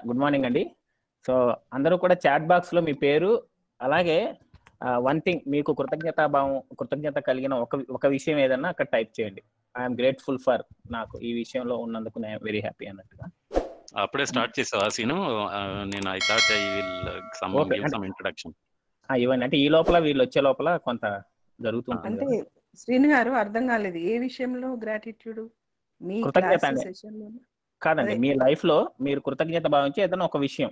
Good morning అండి. So అందరూ కూడా చాట్ బాక్స్లో మీ పేరు అలాగే వన్ థింగ్ మీకు కృతజ్ఞత కలిగిన ఒక విషయం ఏదన్నా అక్కడ టైప్ చేయండి. ఐఎమ్ గ్రేట్ఫుల్ ఫర్ నాకు ఈ విషయంలో ఉన్నందుకు నేను వెరీ హ్యాపీ అన్నట్టుగా. అప్పుడే స్టార్ట్ చేసావా సీను? నేను I thought I will give some introduction. ఇవన్నీ అంటే ఈ లోపల వీళ్ళు వచ్చే లోపల కొంత జరుగుతుంటుంది. అంటే శ్రీను గారు అర్థం కాలేదు, ఏ విషయంలో గ్రాటిట్యూడ్? మీ కృతజ్ఞత క్లాస్ అండి. సెషన్లో కాదండి, అదే. మీ లైఫ్ లో మీరు కృతజ్ఞత భావించి ఏదైనా ఒక విషయం,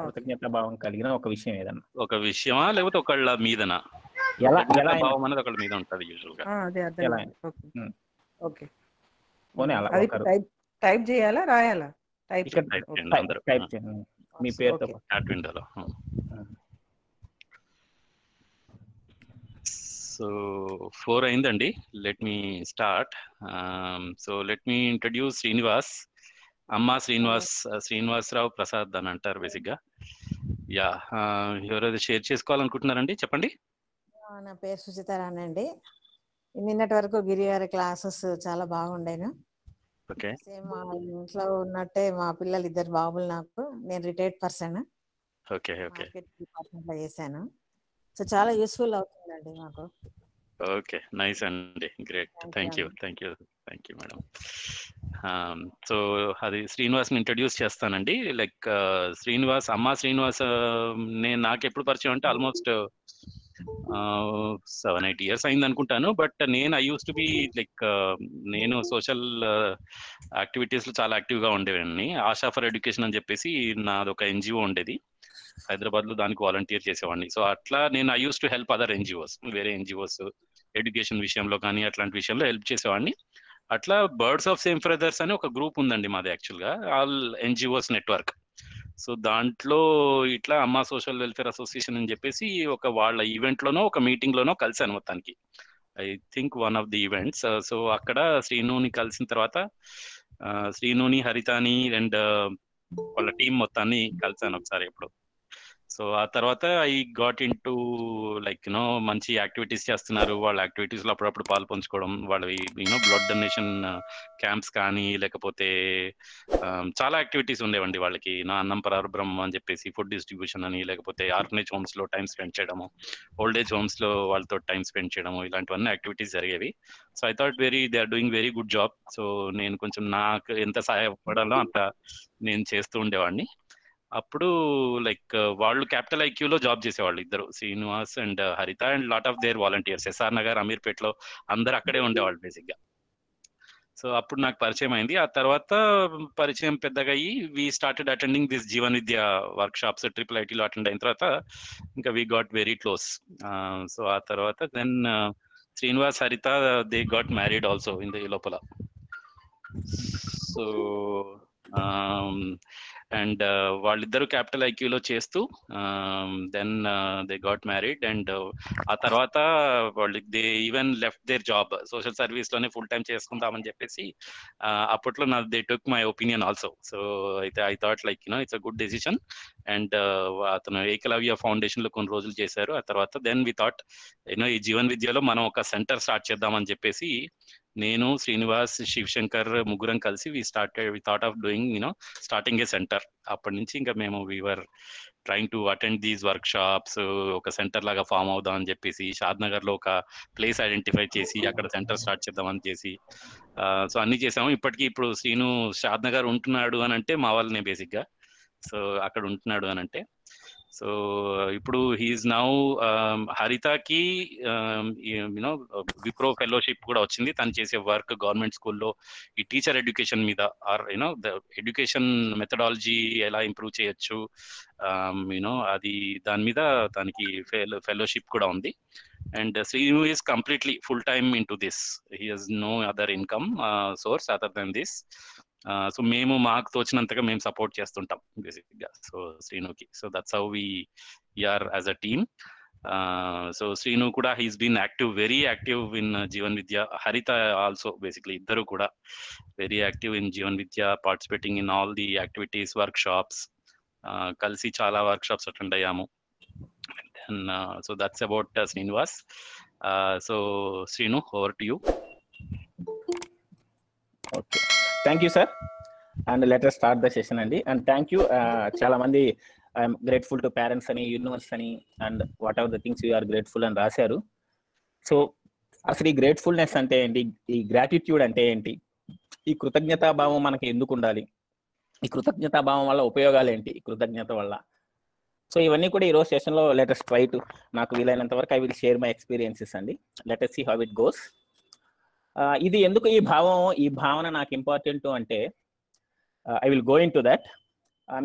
కృతజ్ఞత భావం కలిగిన ఒక విషయం ఏదన్నా. ఒక విషయమా లేకపోతే ఒకళ్ళ మీదనా? ఎలా కృతజ్ఞతా అయినా. భావం అనేది ఒకళ్ళ మీద ఉంటది యూజువల్ గా. అదే అర్థం ఎలా కాలేదు. Okay okay. పోనీ అలా అది ఒకరు టైప్ చేయాలా రాయాలా? ఇక్కడ టైప్ చేయండి అందరూ. టైప్ చేయండి మీ పేరుతో. ఓకే. చాట్ విండోలో. సో 4 అయిందండి. Let me start. So let me introduce Srinivas. అమ్మా శ్రీనివాసరావు ప్రసాద్ అని అంటారు బేసిక్ గా. యా, ఎవరైతే షేర్ చేసుకోవాలనుకుంటున్నారండి చెప్పండి. నా పేరు సుచితారాణి అండి. నిన్నటి వరకు గిరి గారి క్లాసెస్ చాలా బాగుండేను. ఓకే. సేమ్ మా ఇంట్లో ఉన్నట్టే మా పిల్లలు ఇద్దరు బాబులు నాకు. నేను retired person, okay okay market department లో చేశాను. సో చాలా యూస్ఫుల్ అవుతుందండి మాకు. ఓకే, నైస్ అండి, great. Thank you madam. So అది శ్రీనివాస్ని ఇంట్రడ్యూస్ చేస్తానండి. లైక్ శ్రీనివాస్, అమ్మా శ్రీనివాస్ నేను నాకు ఎప్పుడు పరిచయం అంటే ఆల్మోస్ట్ 7-8 years అయింది అనుకుంటాను. బట్ నేను I use to be like నేను సోషల్ యాక్టివిటీస్లో చాలా యాక్టివ్గా ఉండేవాడిని. ఆశా ఫర్ ఎడ్యుకేషన్ అని చెప్పేసి నాదొక ఎన్జిఓ ఉండేది హైదరాబాద్లో, దానికి వాలంటీర్ చేసేవాడిని. సో అట్లా నేను I use to help other NGOs, వేరే ఎన్జిఓస్ ఎడ్యుకేషన్ విషయంలో కానీ అట్లాంటి విషయంలో హెల్ప్ చేసేవాడిని. అట్లా బర్డ్స్ ఆఫ్ సేమ్ ఫెదర్స్ అని ఒక గ్రూప్ ఉందండి మాది, యాక్చువల్గా ఆల్ ఎన్జిఓస్ నెట్వర్క్. సో దాంట్లో ఇట్లా అమ్మా సోషల్ వెల్ఫేర్ అసోసియేషన్ అని చెప్పేసి ఒక వాళ్ళ ఈవెంట్లోనో ఒక మీటింగ్లోనో కలిసాను మొత్తానికి. I think one of the events. So అక్కడ శ్రీనుని కలిసిన తర్వాత శ్రీనుని, హరితాని అండ్ వాళ్ళ టీం మొత్తాన్ని కలిసాను ఒకసారి ఎప్పుడు. సో ఆ తర్వాత I got in to like మంచి యాక్టివిటీస్ చేస్తున్నారు. వాళ్ళ యాక్టివిటీస్లో అప్పుడప్పుడు పాలు పంచుకోవడం, వాళ్ళవి బ్లడ్ డొనేషన్ క్యాంప్స్ కానీ లేకపోతే చాలా యాక్టివిటీస్ ఉండేవండి వాళ్ళకి. అన్నం పరాబ్రహ్మ అని చెప్పేసి ఫుడ్ డిస్ట్రిబ్యూషన్ అని, లేకపోతే ఆర్ఫనేజ్ హోమ్స్లో టైం స్పెండ్ చేయడము, ఓల్డ్ ఏజ్ హోమ్స్లో వాళ్ళతో టైం స్పెండ్ చేయడము, ఇలాంటివన్నీ యాక్టివిటీస్ జరిగేవి. So I thought they are doing very good job. So నేను కొంచెం నాకు ఎంత సహాయపడాలో అంత నేను చేస్తూ ఉండేవాడిని. అప్పుడు లైక్ వాళ్ళు క్యాపిటల్ ఐక్యూలో జాబ్ చేసేవాళ్ళు ఇద్దరు, Srinivas and Haritha, and lot of their volunteers S R Nagar, అమీర్పేట్లో అందరు అక్కడే ఉండేవాళ్ళు బేసిక్గా. సో అప్పుడు నాకు పరిచయం అయింది. ఆ తర్వాత పరిచయం పెద్దగా అయ్యి we started attending this Jeevan Vidya workshops IIITలో అటెండ్ అయిన తర్వాత ఇంకా we got very close. So ఆ తర్వాత then Srinivas, Haritha they got married also in the లోపల. సో అండ్ వాళ్ళిద్దరూ క్యాపిటల్ ఐక్యూలో చేస్తూ then they got married. And ఆ తర్వాత వాళ్ళు they even left their job, social సర్వీస్లోనే ఫుల్ టైం చేసుకుందామని చెప్పేసి అప్పట్లో they took my opinion also. So అయితే I thought like it's a good decision. And అతను ఏకలవ్య ఫౌండేషన్లో కొన్ని రోజులు చేశారు. ఆ తర్వాత దెన్ వి థాట్ ఈ జీవన్ విద్యలో మనం ఒక సెంటర్ స్టార్ట్ చేద్దామని చెప్పేసి నేను, శ్రీనివాస్, శివశంకర్ ముగ్గురం కలిసి we thought of doing starting a centre. అప్పటి నుంచి ఇంకా మేము we're trying to attend these workshops. ఒక సెంటర్ లాగా ఫామ్ అవుదాం అని చెప్పేసి షాద్ నగర్ లో ఒక ప్లేస్ ఐడెంటిఫై చేసి అక్కడ సెంటర్ స్టార్ట్ చేద్దామని చేసి సో అన్ని చేసాము. ఇప్పుడు శ్రీను షాద్ నగర్ ఉంటున్నాడు అని అంటే మా వాళ్ళనే బేసిక్ గా. సో అక్కడ ఉంటున్నాడు అని అంటే సో ఇప్పుడు హీఈస్ నౌ హరితకి విప్రో ఫెలోషిప్ కూడా వచ్చింది. తను చేసే వర్క్ గవర్నమెంట్ స్కూల్లో ఈ టీచర్ ఎడ్యుకేషన్ మీద, ఆర్ ద ఎడ్యుకేషన్ మెథడాలజీ ఎలా ఇంప్రూవ్ చేయొచ్చు, అది దాని మీద తనకి ఫెలోషిప్ కూడా ఉంది. And Srinu is completely full time in to this. He has no other income source other than this. So మేము మాకు తోచినంతగా మేము సపోర్ట్ చేస్తుంటాం బేసిక్గా సో శ్రీనుకి. So that's how we are as a team. So Srinu కూడా he's been active, very active in Jeevan Vidya. Haritha also basically ఇద్దరు కూడా very active in Jeevan Vidya, participating in all the activities, workshops. కలిసి చాలా వర్క్ షాప్స్ అటెండ్ అయ్యాము. So that's about Srinivas. So Srinu, over to you. Okay, thank you sir. And let her start the session అండి. And thank you. చాలా మంది I'm grateful to parents అని, universe అని, and whatever the things you are grateful అని రాశారు. So అసలు ఈ gratefulness అంటే ఏంటి, ఈ గ్రాటిట్యూడ్ అంటే ఏంటి, ఈ కృతజ్ఞతాభావం మనకి ఎందుకు ఉండాలి, ఈ కృతజ్ఞతాభావం వల్ల ఉపయోగాలు ఏంటి, ఈ కృతజ్ఞత వల్ల. సో ఇవన్నీ కూడా ఈరోజు సెషన్లో లెటెస్ట్ ట్రై టు, నాకు వీలైనంత వరకు I will share my experiences అండి. Let's see how it goes. ఇది ఎందుకు ఈ భావన నాకు ఇంపార్టెంట్ అంటే I will go in to that.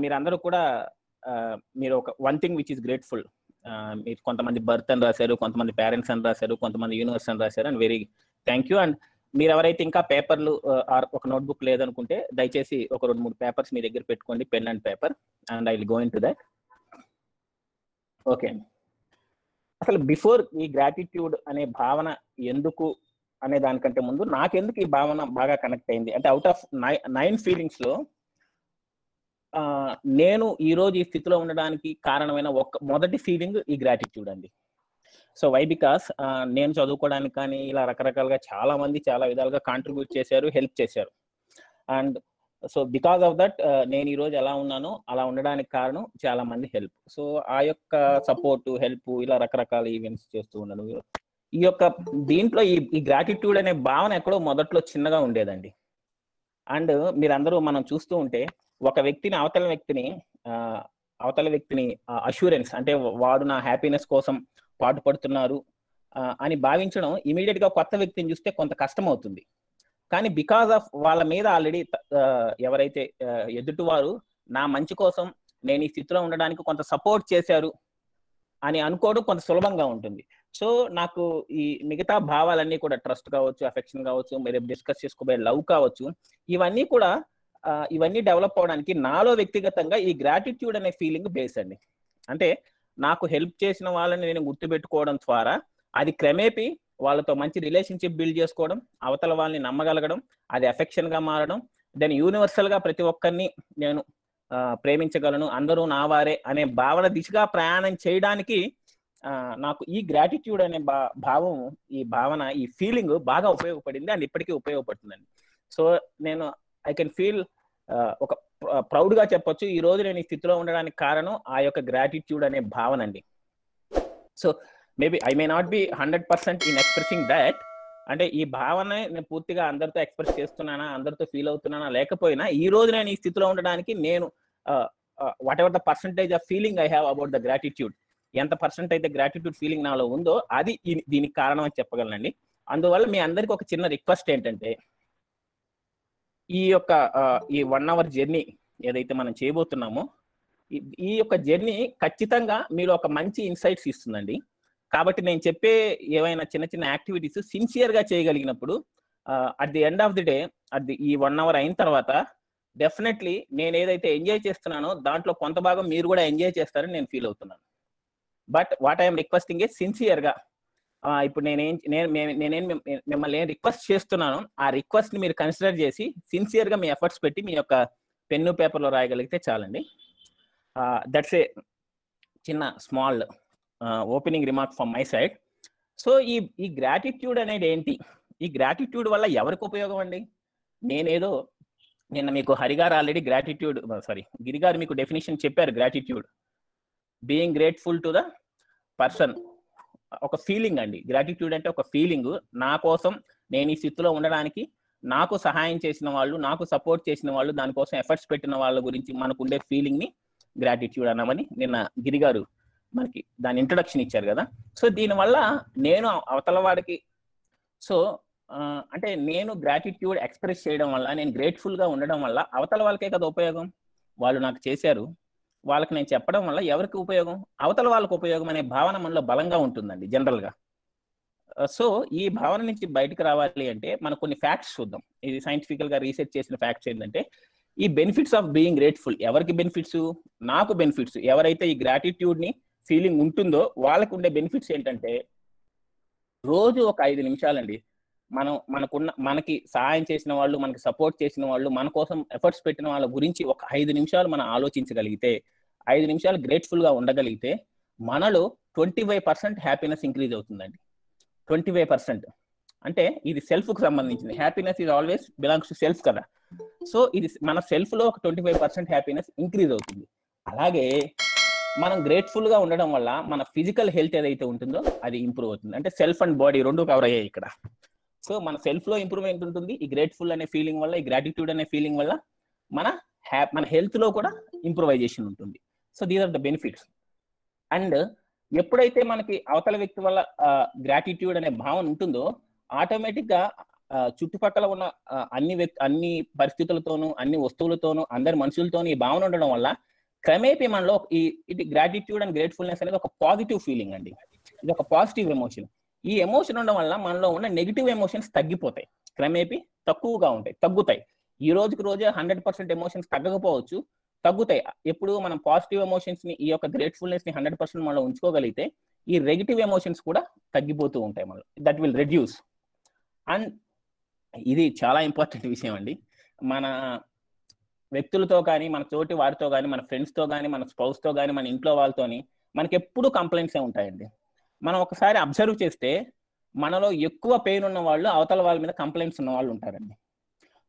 మీరందరూ కూడా మీరు ఒక one thing which is grateful, మీరు కొంతమంది బర్త్ అని రాశారు, కొంతమంది పేరెంట్స్ అని రాశారు, కొంతమంది యూనివర్స్ అని రాశారు, and very thank you. And మీరు ఎవరైతే ఇంకా పేపర్లు ఆర్ ఒక నోట్బుక్ లేదనుకుంటే దయచేసి ఒక 2-3 పేపర్స్ మీ దగ్గర పెట్టుకోండి, pen and paper, and I will go in to that. Okay, అసలు బిఫోర్ ఈ గ్రాటిట్యూడ్ అనే భావన ఎందుకు అనే దానికంటే ముందు నాకెందుకు ఈ భావన బాగా కనెక్ట్ అయింది అంటే, అవుట్ ఆఫ్ 9 ఫీలింగ్స్ లో నేను ఈరోజు ఈ స్థితిలో ఉండడానికి కారణమైన మొదటి ఫీలింగ్ ఈ గ్రాటిట్యూడ్ అండి. సో వై బికాస్ నేను చదువుకోవడానికి కానీ ఇలా రకరకాలుగా చాలా మంది చాలా విధాలుగా కాంట్రిబ్యూట్ చేశారు, హెల్ప్ చేశారు. And so because of that నేను ఈరోజు ఎలా ఉన్నానో అలా ఉండడానికి కారణం చాలా మంది హెల్ప్. సో ఆ యొక్క సపోర్ట్, హెల్ప్, ఇలా రకరకాల ఈవెంట్స్ చేస్తూ ఉన్నాను. ఈ యొక్క దీంట్లో ఈ గ్రాటిట్యూడ్ అనే భావన ఎక్కడో మొదట్లో చిన్నగా ఉండేదండి. అండ్ మీరందరూ మనం చూస్తూ ఉంటే ఒక వ్యక్తిని అవతల వ్యక్తిని అష్యూరెన్స్ అంటే వాడు నా హ్యాపీనెస్ కోసం పాటుపడుతున్నారు అని భావించడం ఇమీడియట్ గా కొత్త వ్యక్తిని చూస్తే కొంత కష్టం అవుతుంది. కానీ బికాస్ ఆఫ్ వాళ్ళ మీద ఆల్రెడీ ఎవరైతే ఎదుటివారు నా మంచి కోసం నేను ఈ స్థితిలో ఉండడానికి కొంత సపోర్ట్ చేశారు అని అనుకోవడం కొంత సులభంగా ఉంటుంది. సో నాకు ఈ మిగతా భావాలన్నీ కూడా ట్రస్ట్ కావచ్చు, అఫెక్షన్ కావచ్చు, మీరు డిస్కస్ చేసుకోబోయే లవ్ కావచ్చు, ఇవన్నీ డెవలప్ అవడానికి నాలో వ్యక్తిగతంగా ఈ గ్రాటిట్యూడ్ అనే ఫీలింగ్ బేస్ అండి. అంటే నాకు హెల్ప్ చేసిన వాళ్ళని నేను గుర్తుపెట్టుకోవడం ద్వారా అది క్రమేపీ వాళ్ళతో మంచి రిలేషన్షిప్ బిల్డ్ చేసుకోవడం, అవతల వాళ్ళని నమ్మగలగడం, అది అఫెక్షన్ గా మారడం, దెన్ యూనివర్సల్ గా ప్రతి ఒక్కరిని నేను ప్రేమించగలను, అందరూ నా వారే అనే భావన దిశగా ప్రయాణం చేయడానికి నాకు ఈ గ్రాటిట్యూడ్ అనే భావం, ఈ భావన, ఈ ఫీలింగ్ బాగా ఉపయోగపడింది అండ్ ఇప్పటికీ ఉపయోగపడుతుందండి. సో నేను ఐ కెన్ ఫీల్ ఒక ప్రౌడ్ గా చెప్పొచ్చు, ఈ రోజు నేను ఈ స్థితిలో ఉండడానికి కారణం ఆ యొక్క గ్రాటిట్యూడ్ అనే భావన అండి. So maybe I may not be 100% in expressing that, అంటే ఈ భావన నేను పూర్తిగా అందరితో ఎక్స్ప్రెస్ చేస్తున్నానా, అందరితో ఫీల్ అవుతున్నానా లేకపోయినా, ఈ రోజు నేను ఈ స్థితిలో ఉండడానికి నేను what ever the percentage of feeling I have about the gratitude, ఎంత పర్సెంట్ అయితే గ్రాటిట్యూడ్ ఫీలింగ్ నాలో ఉందో అది దీనికి కారణం అని చెప్పగలనండి. అందువల్ల మీ అందరికి ఒక చిన్న రిక్వెస్ట్ ఏంటంటే, ఈ 1 hour జర్నీ ఏదైతే మనం చేయబోతున్నామో ఈ యొక్క జర్నీ ఖచ్చితంగా మీరు ఒక మంచి ఇన్సైట్స్ ఇస్తుందండి. కాబట్టి నేను చెప్పే ఏవైనా చిన్న చిన్న యాక్టివిటీస్ సిన్సియర్ గా చేయగలిగినప్పుడు at the end of the day, ఈ 1 hour అయిన తర్వాత డెఫినెట్లీ నేను ఏదైతే ఎంజాయ్ చేస్తున్నానో దాంట్లో కొంత భాగం మీరు కూడా ఎంజాయ్ చేస్తారని నేను ఫీల్ అవుతున్నాను. But what I'm requesting A sincere గా, ఇప్పుడు నేనేం మిమ్మల్ని ఏం రిక్వెస్ట్ చేస్తున్నాను ఆ రిక్వెస్ట్ ని మీరు కన్సిడర్ చేసి సిన్సియర్ గా మీ ఎఫర్ట్స్ పెట్టి మీ యొక్క పెన్ను పేపర్లో రాయగలిగితే చాలండి. దట్స్ ఏ చిన్న small opening remark from my side. So ఈ గ్రాటిట్యూడ్ అనేది ఏంటి, ఈ గ్రాటిట్యూడ్ వల్ల ఎవరికి ఉపయోగం అండి? నేనేదో నిన్న మీకు హరిగారు ఆల్రెడీ గిరిగారు మీకు డెఫినేషన్ చెప్పారు. Gratitude being grateful to the person, ఒక ఫీలింగ్ అండి. గ్రాటిట్యూడ్ అంటే ఒక ఫీలింగ్, నా కోసం నేను ఈ స్థితిలో ఉండడానికి నాకు సహాయం చేసిన వాళ్ళు, నాకు సపోర్ట్ చేసిన వాళ్ళు, దానికోసం ఎఫర్ట్స్ పెట్టిన వాళ్ళ గురించి మనకు ఉండే ఫీలింగ్ ని గ్రాటిట్యూడ్ అన్నామని నిన్న గిరిగారు మనకి దాని ఇంట్రొడక్షన్ ఇచ్చారు కదా. సో దీనివల్ల నేను అవతల వాడికి, సో అంటే నేను గ్రాటిట్యూడ్ ఎక్స్ప్రెస్ చేయడం వల్ల, నేను గ్రేట్ఫుల్ గా ఉండడం వల్ల అవతల వాళ్ళకే కదా ఉపయోగం. వాళ్ళు నాకు చేశారు, వాళ్ళకి నేను చెప్పడం వల్ల ఎవరికి ఉపయోగం? అవతల వాళ్ళకి ఉపయోగం అనే భావన మనలో బలంగా ఉంటుందండి జనరల్ గా. సో ఈ భావన నుంచి బయటకు రావాలి అంటే మనం కొన్ని ఫ్యాక్ట్స్ చూద్దాం. ఇది సైంటిఫికల్ గా రీసెర్చ్ చేసిన ఫ్యాక్ట్స్ ఏంటంటే, ఈ బెనిఫిట్స్ ఆఫ్ బీయింగ్ గ్రేట్ఫుల్ ఎవరికి బెనిఫిట్స్? నాకు బెనిఫిట్స్. ఎవరైతే ఈ గ్రాటిట్యూడ్ ని ఫీలింగ్ ఉంటుందో వాళ్ళకు ఉండే బెనిఫిట్స్ ఏంటంటే, రోజు ఒక 5 నిమిషాలండి మనకి సహాయం చేసిన వాళ్ళు, మనకి సపోర్ట్ చేసిన వాళ్ళు, మన కోసం ఎఫర్ట్స్ పెట్టిన వాళ్ళ గురించి ఒక 5 నిమిషాలు మనం ఆలోచించగలిగితే, 5 నిమిషాలు గ్రేట్ఫుల్ గా ఉండగలిగితే మనలో 25% హ్యాపీనెస్ ఇంక్రీజ్ అవుతుందండి. 25% అంటే ఇది సెల్ఫ్ కు సంబంధించింది. Happiness is always belongs to self కదా. సో ఇది మన సెల్ఫ్ లో ఒక 25% హ్యాపీనెస్ ఇంక్రీజ్ అవుతుంది. అలాగే మనం గ్రేట్ఫుల్ గా ఉండడం వల్ల మన ఫిజికల్ హెల్త్ ఏదైతే ఉంటుందో అది ఇంప్రూవ్ అవుతుంది. అంటే సెల్ఫ్ అండ్ బాడీ రెండు కవర్ అయ్యాయి ఇక్కడ. సో మన సెల్ఫ్ లో ఇంప్రూవ్మెంట్ ఉంటుంది, ఈ గ్రేట్ఫుల్ అనే ఫీలింగ్ వల్ల, ఈ గ్రాటిట్యూడ్ అనే ఫీలింగ్ వల్ల మన హెల్త్ లో కూడా ఇంప్రూవైజేషన్ ఉంటుంది. So these are the benefits. And ఎప్పుడైతే మనకి అవతల వ్యక్తి వల్ల గ్రాటిట్యూడ్ అనే భావన ఉంటుందో ఆటోమేటిక్ గా చుట్టుపక్కల ఉన్న అన్ని పరిస్థితులతోనూ, అన్ని వస్తువులతోనూ, అందరి మనుషులతోనూ ఈ భావన ఉండడం వల్ల క్రమేపీ మనలో ఇది గ్రాటిట్యూడ్ అండ్ గ్రేట్ఫుల్నెస్ అనేది ఒక పాజిటివ్ ఫీలింగ్ అండి. ఇది ఒక పాజిటివ్ ఎమోషన్. ఈ ఎమోషన్ ఉండడం వల్ల మనలో ఉన్న నెగిటివ్ ఎమోషన్స్ తగ్గిపోతాయి, క్రమేపీ తక్కువగా ఉంటాయి, తగ్గుతాయి. ఈ రోజుకి రోజే 100% ఎమోషన్స్ తగ్గకపోవచ్చు, తగ్గుతాయి. ఎప్పుడు మనం పాజిటివ్ ఎమోషన్స్ ని, ఈ యొక్క గ్రేట్ఫుల్నెస్ ని 100% మనలో ఉంచుకోగలిగితే ఈ నెగిటివ్ ఎమోషన్స్ కూడా తగ్గిపోతూ ఉంటాయి మనలో. That will reduce. అండ్ ఇది చాలా ఇంపార్టెంట్ విషయం అండి. మన వ్యక్తులతో కానీ, మన తోటి వారితో కానీ, మన ఫ్రెండ్స్తో కానీ, మన స్పౌస్తో కానీ, మన ఇంట్లో వాళ్ళతోని మనకి ఎప్పుడు కంప్లైంట్సే ఉంటాయండి. మనం ఒకసారి అబ్జర్వ్ చేస్తే మనలో ఎక్కువ పెయిన్ ఉన్న వాళ్ళు అవతల వాళ్ళ మీద కంప్లైంట్స్ ఉన్న వాళ్ళు ఉంటారండి.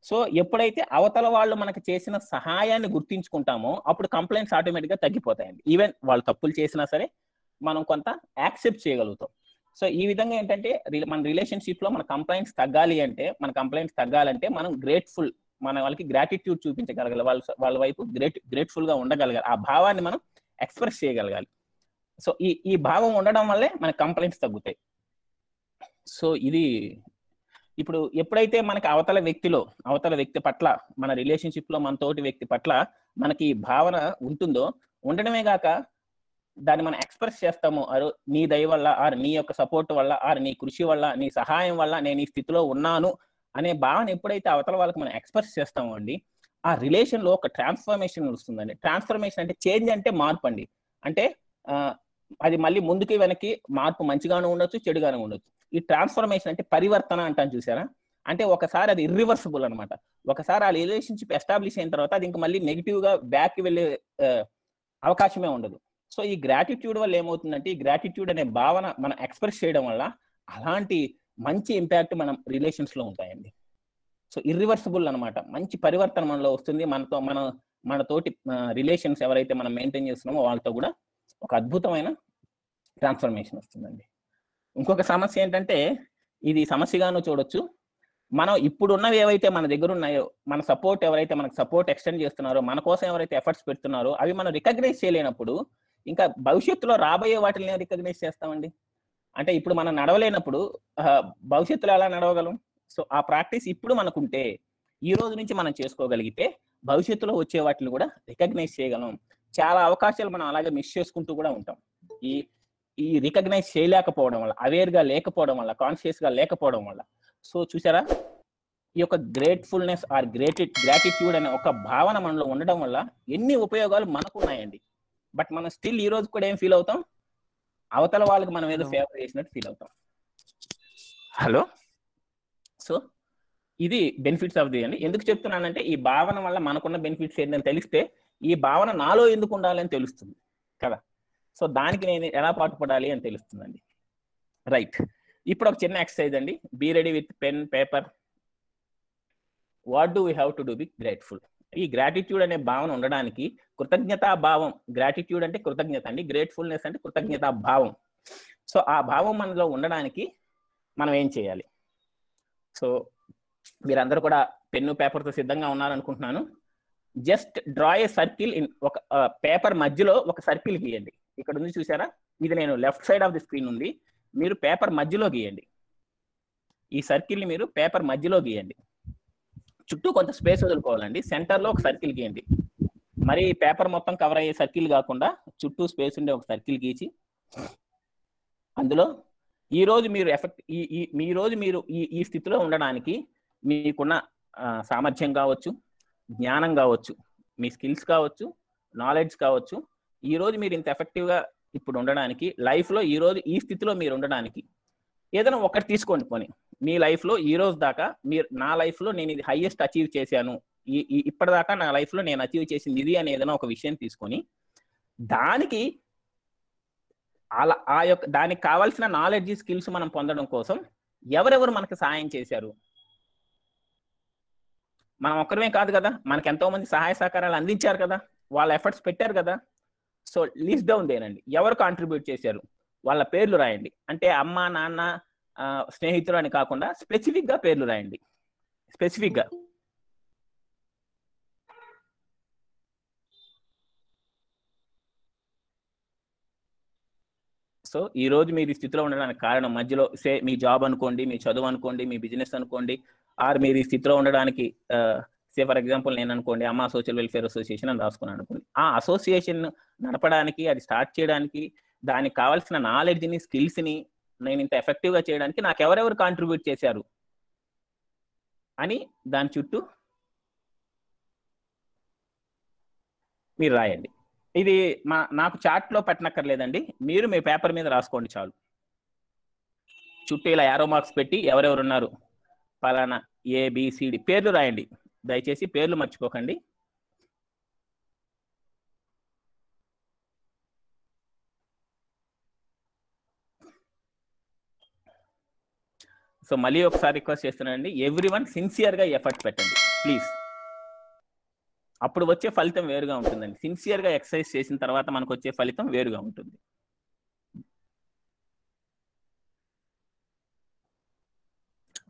సో ఎప్పుడైతే అవతల వాళ్ళు మనకి చేసిన సహాయాన్ని గుర్తించుకుంటామో అప్పుడు కంప్లైంట్స్ ఆటోమేటిక్గా తగ్గిపోతాయండి. ఈవెన్ వాళ్ళు తప్పులు చేసినా సరే మనం కొంత యాక్సెప్ట్ చేయగలుగుతాం. సో ఈ విధంగా ఏంటంటే మన రిలేషన్షిప్ లో మన కంప్లైంట్స్ తగ్గాలంటే మనం గ్రేట్ఫుల్, మన వాళ్ళకి గ్రాటిట్యూడ్ చూపించగలగాలి, వాళ్ళ వైపు గ్రేట్ఫుల్ గా ఉండగలగాలి, ఆ భావాన్ని మనం ఎక్స్ప్రెస్ చేయగలగాలి. సో ఈ భావం ఉండడం వల్లే మన కంప్లైంట్స్ తగ్గుతాయి. సో ఇది ఇప్పుడు ఎప్పుడైతే మనకి అవతల వ్యక్తి పట్ల, మన రిలేషన్షిప్ లో మన తోటి వ్యక్తి పట్ల మనకి భావన ఉంటుందో, ఉండడమే కాక దాన్ని మనం ఎక్స్ప్రెస్ చేస్తాము, ఆరు నీ దయ వల్ల, ఆరు నీ యొక్క సపోర్ట్ వల్ల, ఆరు నీ కృషి వల్ల, నీ సహాయం వల్ల నేను ఈ స్థితిలో ఉన్నాను అనే భావన ఎప్పుడైతే అవతల వాళ్ళకి మనం ఎక్స్ప్రెస్ చేస్తామో అండి, ఆ రిలేషన్ లో ఒక ట్రాన్స్ఫర్మేషన్ వస్తుందండి. ట్రాన్స్ఫర్మేషన్ అంటే చేంజ్ అంటే మార్పు అండి. అంటే అది మళ్ళీ ముందుకి వెనక్కి మార్పు మంచిగాను ఉండొచ్చు, చెడుగాను ఉండొచ్చు. ఈ ట్రాన్స్ఫర్మేషన్ అంటే పరివర్తన అంటాను చూసారా, అంటే ఒకసారి అది ఇర్రివర్సిబుల్ అనమాట. ఒకసారి ఆ రిలేషన్షిప్ ఎస్టాబ్లిష్ అయిన తర్వాత అది ఇంకా మళ్ళీ నెగిటివ్ గా బ్యాక్ వెళ్ళే అవకాశమే ఉండదు. సో ఈ గ్రాటిట్యూడ్ వల్ల ఏమవుతుందంటే, ఈ గ్రాటిట్యూడ్ అనే భావన మనం ఎక్స్ప్రెస్ చేయడం వల్ల అలాంటి మంచి ఇంపాక్ట్ మనం రిలేషన్స్ లో ఉంటాయండి. సో ఇర్రివర్సిబుల్ అనమాట, మంచి పరివర్తన మనలో వస్తుంది. మన తోటి రిలేషన్స్ ఎవరైతే మనం మెయింటైన్ చేస్తున్నామో వాళ్ళతో కూడా ఒక అద్భుతమైన ట్రాన్స్ఫర్మేషన్ వస్తుందండి. ఇంకొక సమస్య ఏంటంటే, ఇది సమస్యగాను చూడొచ్చు. మనం ఇప్పుడున్నవి ఏవైతే మన దగ్గర ఉన్నాయో, మన సపోర్ట్ ఎవరైతే మనకు సపోర్ట్ ఎక్స్టెండ్ చేస్తున్నారో, మన కోసం ఎవరైతే ఎఫర్ట్స్ పెడుతున్నారో అవి మనం రికగ్నైజ్ చేయలేనప్పుడు ఇంకా భవిష్యత్తులో రాబోయే వాటిని రికగ్నైజ్ చేస్తామండి. అంటే ఇప్పుడు మనం నడవలేనప్పుడు భవిష్యత్తులో ఎలా నడవగలం? సో ఆ ప్రాక్టీస్ ఇప్పుడు మనకుంటే, ఈ రోజు నుంచి మనం చేసుకోగలిగితే భవిష్యత్తులో వచ్చే వాటిని కూడా రికగ్నైజ్ చేయగలం. చాలా అవకాశాలు మనం అలాగే మిస్ చేసుకుంటూ కూడా ఉంటాం. ఈ రికగ్నైజ్ చేయలేకపోవడం వల్ల, అవేర్ గా లేకపోవడం వల్ల, కాన్షియస్ గా లేకపోవడం వల్ల. సో చూసారా, ఈ యొక్క గ్రేట్ఫుల్నెస్ ఆర్ గ్రాటిట్యూడ్ అనే ఒక భావన మనలో ఉండడం వల్ల ఎన్ని ఉపయోగాలు మనకు ఉన్నాయండి. బట్ మనం స్టిల్ ఈ రోజు కూడా ఏం ఫీల్ అవుతాం, అవతల వాళ్ళకి మనం ఏదో ఫేవర్ చేసినట్టు ఫీల్ అవుతాం. హలో. సో ఇది బెనిఫిట్స్ ఆఫ్ ది అండి. ఎందుకు చెప్తున్నానంటే, ఈ భావన వల్ల మనకున్న బెనిఫిట్స్ ఏంటని తెలిస్తే ఈ భావన నాలో ఎందుకు ఉండాలని తెలుస్తుంది కదా. సో దానికి నేను ఎలా పాటుపడాలి అని తెలుస్తుందండి. రైట్, ఇప్పుడు ఒక చిన్న ఎక్సర్సైజ్ అండి. Be ready with pen paper. What do we have to do be grateful? ఈ గ్రాటిట్యూడ్ అనే భావన ఉండడానికి, కృతజ్ఞతా భావం, గ్రాటిట్యూడ్ అంటే కృతజ్ఞత అండి, గ్రేట్ఫుల్నెస్ అంటే కృతజ్ఞతా భావం. సో ఆ భావం మనలో ఉండడానికి మనం ఏం చేయాలి? సో మీరందరూ కూడా పెన్ను పేపర్తో సిద్ధంగా ఉన్నారనుకుంటున్నాను. Just draw a circle in ఒక పేపర్ మధ్యలో ఒక సర్కిల్ గీయండి. ఇక్కడ ఉంది చూసారా, ఇది నేను left side of the screen ఉంది, మీరు పేపర్ మధ్యలో గీయండి. ఈ సర్కిల్ ని మీరు పేపర్ మధ్యలో గీయండి. చుట్టూ కొంత స్పేస్ వదులుకోవాలండి. సెంటర్ లో ఒక సర్కిల్ గీయండి. మరి పేపర్ మొత్తం కవర్ అయ్యే సర్కిల్ కాకుండా చుట్టూ స్పేస్ ఉండే ఒక సర్కిల్ గీచి, అందులో ఈ రోజు మీరు ఈ స్థితిలో ఉండడానికి మీకున్న సామర్థ్యం కావచ్చు, జ్ఞానం కావచ్చు, మీ స్కిల్స్ కావచ్చు, నాలెడ్జ్ కావచ్చు, ఈ రోజు మీరు ఇంత ఎఫెక్టివ్గా ఇప్పుడు ఉండడానికి, లైఫ్లో ఈ రోజు ఈ స్థితిలో మీరు ఉండడానికి ఏదైనా ఒకటి తీసుకోండి. పోనీ మీ లైఫ్లో ఈ రోజు దాకా నా లైఫ్లో నేను ఇది హైయెస్ట్ అచీవ్ చేశాను, ఇప్పటిదాకా నా లైఫ్లో నేను అచీవ్ చేసింది ఇది అని ఏదైనా ఒక విషయం తీసుకొని దానికి దానికి కావాల్సిన నాలెడ్జ్, స్కిల్స్ మనం పొందడం కోసం ఎవరెవరు మనకు సహాయం చేశారు, మనం ఒక్కరమే కాదు కదా, మనకి ఎంతో మంది సహాయ సహకారాలు అందించారు కదా, వాళ్ళ ఎఫర్ట్స్ పెట్టారు కదా. సో లిస్ట్ డౌన్ చేయనండి, ఎవరు కాంట్రిబ్యూట్ చేశారు వాళ్ళ పేర్లు రాయండి. అంటే అమ్మ, నాన్న, స్నేహితులు అని కాకుండా స్పెసిఫిక్ గా పేర్లు రాయండి, స్పెసిఫిక్ గా. సో ఈ రోజు మీరు ఈ స్థితిలో ఉండడానికి కారణం మధ్యలో మీ జాబ్ అనుకోండి, మీ చదువు అనుకోండి, మీ బిజినెస్ అనుకోండి, ఆర్ మీరు ఈ స్థితిలో ఉండడానికి ఫర్ ఎగ్జాంపుల్ నేను అనుకోండి అమ్మ సోషల్ వెల్ఫేర్ అసోసియేషన్ అని రాసుకున్నాను అనుకోండి. ఆ అసోసియేషన్ నడపడానికి, అది స్టార్ట్ చేయడానికి, దానికి కావాల్సిన నాలెడ్జ్ని, స్కిల్స్ని నేను ఇంత ఎఫెక్టివ్గా చేయడానికి నాకు ఎవరెవరు కాంట్రిబ్యూట్ చేశారు అని దాని చుట్టూ మీరు రాయండి. ఇది నాకు చార్ట్లో పెట్టనక్కర్లేదండి, మీరు మీ పేపర్ మీద రాసుకోండి చాలు. చుట్టూ ఇలా యారో మార్క్స్ పెట్టి ఎవరెవరు ఉన్నారు, పలానా ఏబిసిడి పేర్లు రాయండి. దయచేసి పేర్లు మర్చిపోకండి. సో మళ్ళీ ఒకసారి రిక్వెస్ట్ చేస్తున్నానండి, ఎవ్రీవన్ సిన్సియర్గా ఎఫర్ట్ పెట్టండి ప్లీజ్. అప్పుడు వచ్చే ఫలితం వేరుగా ఉంటుందండి. సిన్సియర్గా ఎక్సర్సైజ్ చేసిన తర్వాత మనకు వచ్చే ఫలితం వేరుగా ఉంటుంది.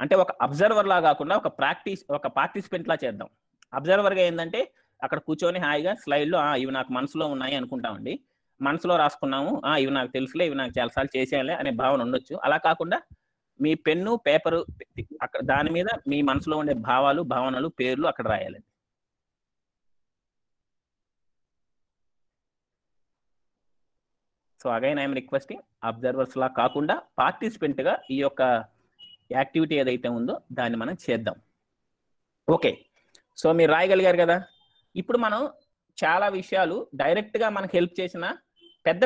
అంటే ఒక అబ్జర్వర్ లా కాకుండా ఒక పార్టిసిపెంట్ లా చేద్దాం. అబ్జర్వర్గా ఏంటంటే అక్కడ కూర్చొని హాయిగా స్లైడ్లో ఇవి నాకు మనసులో ఉన్నాయి అనుకుంటామండి, మనసులో రాసుకున్నాము, ఇవి నాకు తెలుసులే, ఇవి నాకు చాలాసార్లు చేసేయాలి అనే భావన ఉండొచ్చు. అలా కాకుండా మీ పెన్ను, పేపరు అక్కడ దాని మీద మీ మనసులో ఉండే భావాలు, భావనలు, పేర్లు అక్కడ రాయాలండి. So again I'm requesting, observers లా కాకుండా పార్టిసిపెంట్గా ఈ యొక్క యాక్టివిటీ ఏదైతే ఉందో దాన్ని మనం చేద్దాం. ఓకే, సో మీరు రాయగలిగారు కదా. ఇప్పుడు మనం చాలా విషయాలు డైరెక్ట్గా మనకు హెల్ప్ చేసిన, పెద్ద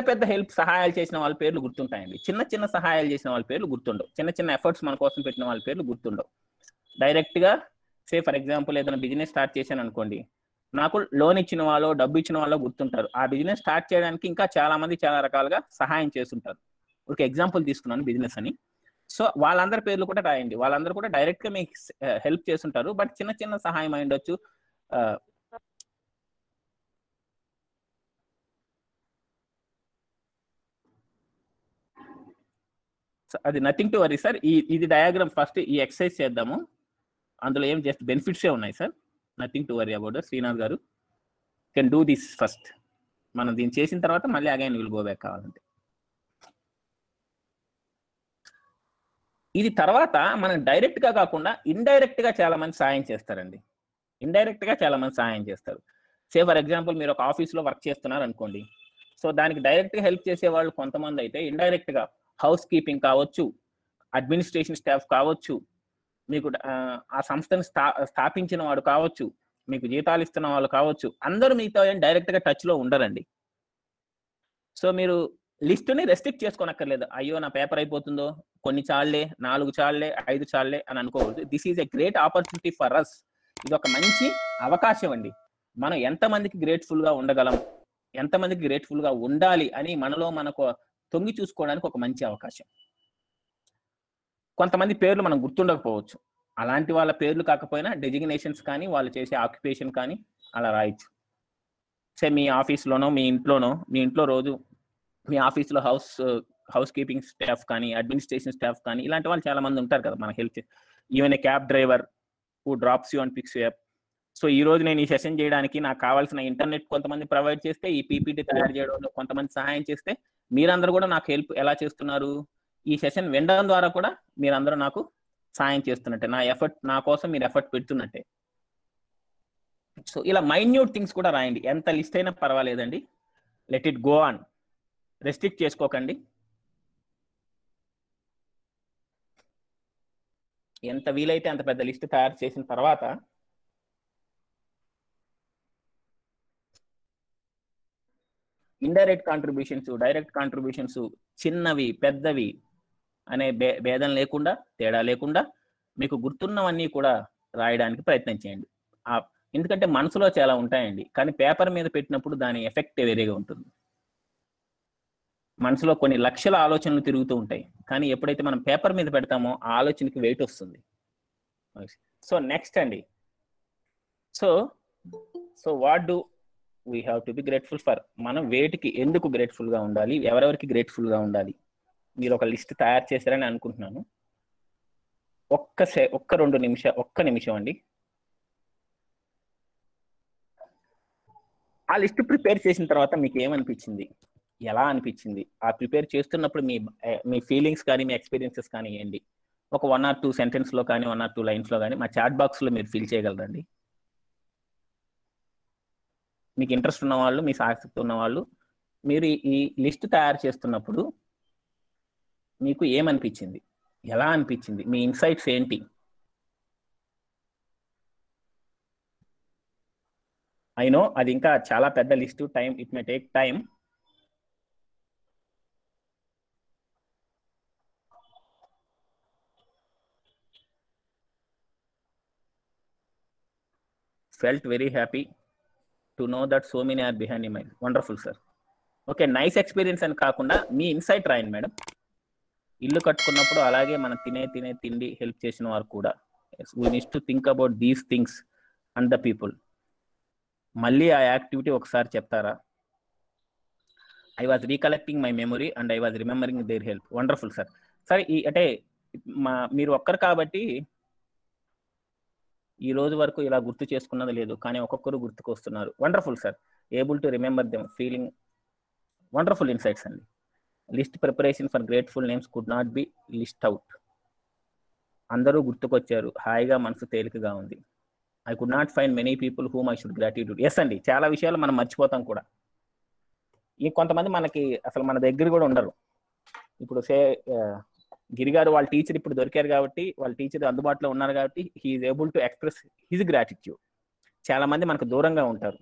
సహాయాలు చేసిన వాళ్ళ పేర్లు గుర్తుంటాయండి. చిన్న సహాయాలు చేసిన వాళ్ళ పేర్లు గుర్తుండవు. చిన్న ఎఫర్ట్స్ మన కోసం పెట్టిన వాళ్ళ పేర్లు గుర్తుండవు. డైరెక్ట్గా ఫర్ ఎగ్జాంపుల్ ఏదైనా బిజినెస్ స్టార్ట్ చేశాను అనుకోండి, నాకు లోన్ ఇచ్చిన వాళ్ళు, డబ్బు ఇచ్చిన వాళ్ళు గుర్తుంటారు. ఆ బిజినెస్ స్టార్ట్ చేయడానికి ఇంకా చాలా మంది చాలా రకాలుగా సహాయం చేస్తుంటారు. ఒక ఎగ్జాంపుల్ తీసుకున్నాను బిజినెస్ అని. సో వాళ్ళందరి పేర్లు కూడా రాయండి. వాళ్ళందరూ కూడా డైరెక్ట్గా మీకు హెల్ప్ చేస్తుంటారు, బట్ చిన్న సహాయం అయి ఉండొచ్చు. అది నథింగ్ టు వరీ సార్. ఇది డయాగ్రామ్ ఫస్ట్ ఈ ఎక్సర్సైజ్ చేద్దాము. అందులో ఏం జస్ట్ బెనిఫిట్సే ఉన్నాయి sir, nothing to worry about. Srinath గారు కెన్ డూ దిస్ ఫస్ట్. మనం దీన్ని చేసిన తర్వాత మళ్ళీ అగైన్ విల్ గో బ్యాక్ కావాలంటే. ఇది తర్వాత మనం డైరెక్ట్గా కాకుండా ఇండైరెక్ట్గా చాలా మంది సాయం చేస్తారండి. ఇండైరెక్ట్గా చాలా మంది సాయం చేస్తారు. ఫర్ ఎగ్జాంపుల్ మీరు ఒక ఆఫీస్లో వర్క్ చేస్తున్నారు అనుకోండి, సో దానికి డైరెక్ట్గా హెల్ప్ చేసే వాళ్ళు కొంతమంది అయితే, ఇండైరెక్ట్గా హౌస్ కీపింగ్ కావచ్చు, అడ్మినిస్ట్రేషన్ స్టాఫ్ కావచ్చు, మీకు ఆ సంస్థను స్థాపించిన వాడు కావచ్చు, మీకు జీతాలు ఇస్తున్న వాళ్ళు కావచ్చు, అందరూ మీతో డైరెక్ట్గా టచ్లో ఉండరండి. సో మీరు లిస్టుని రెస్ట్రిక్ట్ చేసుకోనక్కర్లేదు. అయ్యో నా పేపర్ అయిపోతుందో, కొన్ని చాళ్లే, 4 చాళ్లే, 5 చాళ్లే అని అనుకోవద్దు. This is a great opportunity for us. ఇది ఒక మంచి అవకాశం అండి. మనం ఎంతమందికి గ్రేట్ఫుల్గా ఉండగలం, ఎంతమందికి గ్రేట్ఫుల్గా ఉండాలి అని మనకు తొంగి చూసుకోవడానికి ఒక మంచి అవకాశం. కొంతమంది పేర్లు మనం గుర్తుండకపోవచ్చు, అలాంటి వాళ్ళ పేర్లు కాకపోయినా డెజిగ్నేషన్స్ కానీ, వాళ్ళు చేసే ఆక్యుపేషన్ కానీ అలా రాయొచ్చు. మీ ఆఫీస్లోనో, మీ ఇంట్లో రోజు మీ ఆఫీస్లో హౌస్ కీపింగ్ స్టాఫ్ కానీ, అడ్మినిస్ట్రేషన్ స్టాఫ్ కానీ, ఇలాంటి వాళ్ళు చాలా మంది ఉంటారు కదా మనకు help. Even a cab driver who drops you and picks you up. So ఈ రోజు నేను ఈ సెషన్ చేయడానికి నాకు కావాల్సిన ఇంటర్నెట్ కొంతమంది ప్రొవైడ్ చేస్తే, ఈ పీపీటీ తయారు చేయడంలో కొంతమంది సహాయం చేస్తే, మీరందరూ కూడా నాకు హెల్ప్ ఎలా చేస్తున్నారు, ఈ సెషన్ వినడం ద్వారా కూడా మీరందరూ నాకు సహాయం చేస్తున్నట్టే, నా కోసం మీరు ఎఫర్ట్ పెడుతున్నట్టే. సో ఇలా మైన్యూట్ థింగ్స్ కూడా రాయండి. ఎంత లిస్ట్ అయినా పర్వాలేదండి, let it go on, restrict చేసుకోకండి. ఎంత వీలైతే అంత పెద్ద లిస్ట్ తయారు చేసిన తర్వాత ఇండైరెక్ట్ కాంట్రిబ్యూషన్స్, డైరెక్ట్ కాంట్రిబ్యూషన్స్, చిన్నవి పెద్దవి అనే భేదం లేకుండా, తేడా లేకుండా మీకు గుర్తున్నవన్నీ కూడా రాయడానికి ప్రయత్నం చేయండి. ఎందుకంటే మనసులో చాలా ఉంటాయండి, కానీ పేపర్ మీద పెట్టినప్పుడు దాని ఎఫెక్ట్ వేరేగా ఉంటుంది. మనసులో కొన్ని లక్షల ఆలోచనలు తిరుగుతూ ఉంటాయి, కానీ ఎప్పుడైతే మనం పేపర్ మీద పెడతామో ఆ ఆలోచనకి వెయిట్ వస్తుంది. సో నెక్స్ట్ అండి, so what do we have to be grateful for? మనం వేటికి ఎందుకు గ్రేట్ఫుల్ గా ఉండాలి, ఎవరెవరికి గ్రేట్ఫుల్ గా ఉండాలి? మీరు ఒక లిస్ట్ తయారు చేశారని అనుకుంటున్నాను. ఒక్క నిమిషం అండి. ఆ లిస్ట్ ప్రిపేర్ చేసిన తర్వాత మీకు ఏమనిపించింది, ఎలా అనిపించింది? ఆ ప్రిపేర్ చేస్తున్నప్పుడు మీ ఫీలింగ్స్ కానీ మీ ఎక్స్పీరియన్సెస్ కానీ ఏంటి? ఒక 1 or 2 సెంటెన్స్ లో కానీ 1 or 2 లైన్స్ లో కానీ మా చాట్ బాక్స్ లో మీరు ఫిల్ చేయగలరండి. మీకు ఇంట్రెస్ట్ ఉన్న వాళ్ళు, మీ ఆసక్తి ఉన్న వాళ్ళు, మీరు ఈ లిస్ట్ తయారు చేస్తున్నప్పుడు మీకు ఏమనిపించింది, ఎలా అనిపించింది, మీ ఇన్సైట్స్ ఏంటి? ఐ నో అది ఇంకా చాలా పెద్ద list, time, it may take time. Felt very happy to know that so many are behind in mind. Wonderful, sir. Okay, nice experience అని కాకుండా మీ ఇన్సైట్ రాయండి మేడం. ఇల్లు కట్టుకున్నప్పుడు అలాగే మనం తినే తిండి హెల్ప్ చేసిన వారు కూడా. We need to think about these things and the people. మళ్ళీ ఆ యాక్టివిటీ ఒకసారి చెప్తారా? I was recollecting my memory and I was remembering their help. Wonderful sir. సరే, అంటే మీరు ఒక్కరు కాబట్టి ఈ రోజు వరకు ఇలా గుర్తు చేసుకున్నది లేదు, కానీ ఒక్కొక్కరు గుర్తుకు వస్తున్నారు. Wonderful sir. Able to remember them, feeling. Wonderful insights అండి. List preparation for grateful names could not be list out. అందరూ గుర్తుకొచ్చారు, హాయిగా మనసు తేలికగా ఉంది. I could not find many people whom I should gratitude. Yes అండి, చాలా విషయాలు మనం మర్చిపోతాం కూడా. కొంతమంది మనకి అసలు మన దగ్గర కూడా ఉండరు. ఇప్పుడు గిరిగారు వాళ్ళ టీచర్ ఇప్పుడు దొరికారు కాబట్టి, వాళ్ళ టీచర్ అందుబాటులో ఉన్నారు కాబట్టి he's able to express his gratitude. చాలా మంది మనకు దూరంగా ఉంటారు,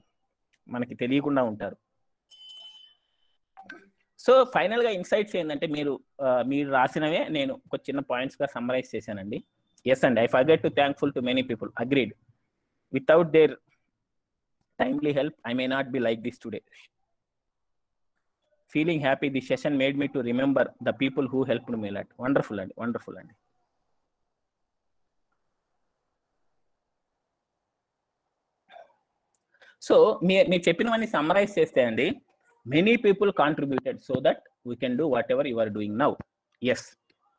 మనకి తెలియకుండా ఉంటారు. సో ఫైనల్ గా ఇన్సైట్స్ ఏంటంటే, మీరు రాసినవే నేను ఒక చిన్న పాయింట్స్ గా సమ్మరైజ్ చేశానండి. ఎస్ అండి, I forget to thankful to many people. Agreed. Without their timely help I may not be like this today. Feeling happy, this session made me to remember the people who helped me a lot. Wonderful and wonderful and. So me cheppinavani summarize chesthe andi, many people contributed so that we can do whatever you are doing now. Yes,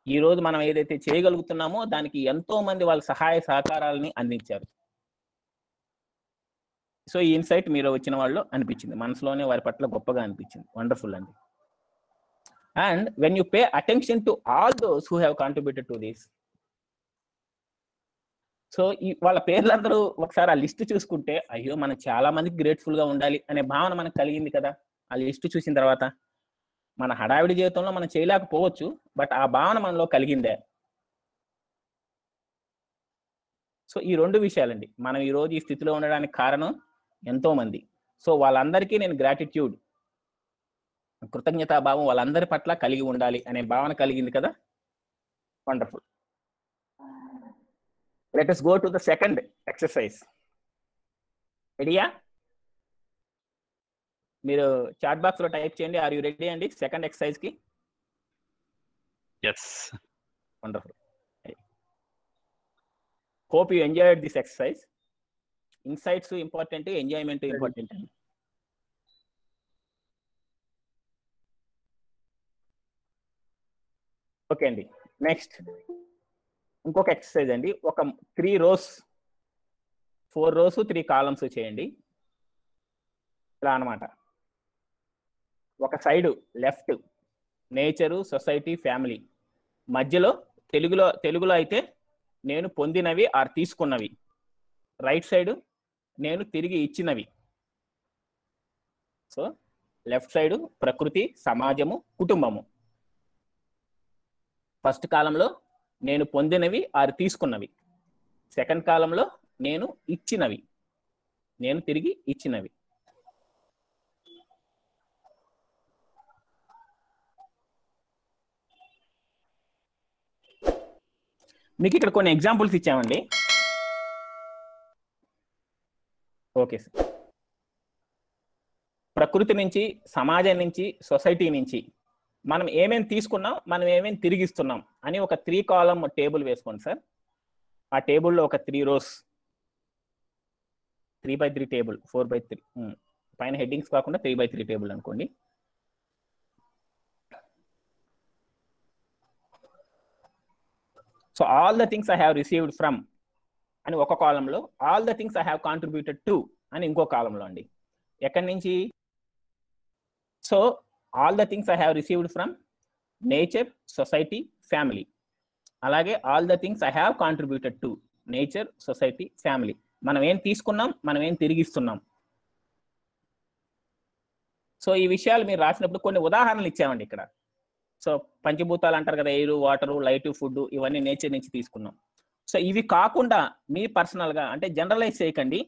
ee roju manam edaithe cheyagalugtunnamo daniki ento mandi వాళ్ళ సహాయ సహకారాలని అందించారు. So ఈ insight మీరు వచ్చిన వాళ్ళు అనిపించింది, మనసులోనే వారి పట్ల గొప్పగా అనిపించింది. వండర్ఫుల్ అండి. And when you pay attention to all those who have contributed to this, so వాళ్ళ పేర్లందరూ ఒకసారి ఆ లిస్ట్ చూసుకుంటే, అయ్యో మనం చాలా మందికి గ్రేట్ఫుల్ గా ఉండాలి అనే భావన మనకు కలిగింది కదా ఆ లిస్ట్ చూసిన తర్వాత. మన హడావిడి జీవితంలో మనం చేయలేకపోవచ్చు, బట్ ఆ భావన మనలో కలిగిందే. సో ఈ 2 విషయాలండి మనం ఈ రోజు ఈ స్థితిలో ఉండడానికి కారణం ఎంతో మంది. సో వాళ్ళందరికీ నేను గ్రాటిట్యూడ్, కృతజ్ఞతాభావం వాళ్ళందరి పట్ల కలిగి ఉండాలి అనే భావన కలిగింది కదా. Wonderful. Let us go to the second exercise. రెడీయా? మీరు చాట్ బాక్స్ లో టైప్ చేయండి, ఆర్ యు రెడీ అండి సెకండ్ ఎక్సర్సైజ్ కి? yes. Wonderful. Hope you enjoyed this exercise. Insights important, enjoyment important. Okay అండి, నెక్స్ట్ ఇంకొక ఎక్సర్సైజ్ అండి. ఒక 3 rows, 4 rows 3 columns చేయండి. ఇలా అన్నమాట. ఒక side left nature, society, family. మధ్యలో తెలుగులో అయితే నేను పొందినవి ఆర్ తీసుకున్నవి. రైట్ సైడ్ నేను తిరిగి ఇచ్చినవి. సో లెఫ్ట్ సైడ్ ప్రకృతి, సమాజము, కుటుంబము. ఫస్ట్ కాలంలో నేను పొందినవి ఆర్ తీసుకున్నవి. సెకండ్ కాలంలో నేను ఇచ్చినవి, నేను తిరిగి ఇచ్చినవి. మీకు ఇక్కడ కొన్ని ఎగ్జాంపుల్స్ ఇచ్చామండి. Okay sir. ప్రకృతి నుంచి, సమాజం నుంచి, సొసైటీ నుంచి మనం ఏమేమి తీసుకున్నాం, మనం ఏమేమి తిరిగిస్తున్నాం అని ఒక 3 column టేబుల్ వేసుకోండి సార్. ఆ టేబుల్లో ఒక 3 rows. 3x3 టేబుల్, 4x3 పైన హెడ్డింగ్స్ కాకుండా 3x3 టేబుల్ అనుకోండి. So all the things I have received from అని ఒక కాలంలో, all the things I have contributed to అని ఇంకో కాలంలో అండి. ఎక్కడి నుంచి? So all the things I have received from nature, society, family. అలాగే all the things I have contributed to nature, society, family. మనం ఏం తీసుకున్నాం, మనం ఏం తిరిగిస్తున్నాం. సో ఈ విషయాలు మీరు రాసినప్పుడు కొన్ని ఉదాహరణలు ఇచ్చామండి ఇక్కడ. సో పంచభూతాలు అంటారు కదా, ఎయిర్, వాటర్, లైట్, ఫుడ్, ఇవన్నీ నేచర్ నుంచి తీసుకున్నాం. సో ఇవి కాకుండా మీ పర్సనల్గా, అంటే జనరలైజ్ చేయకండి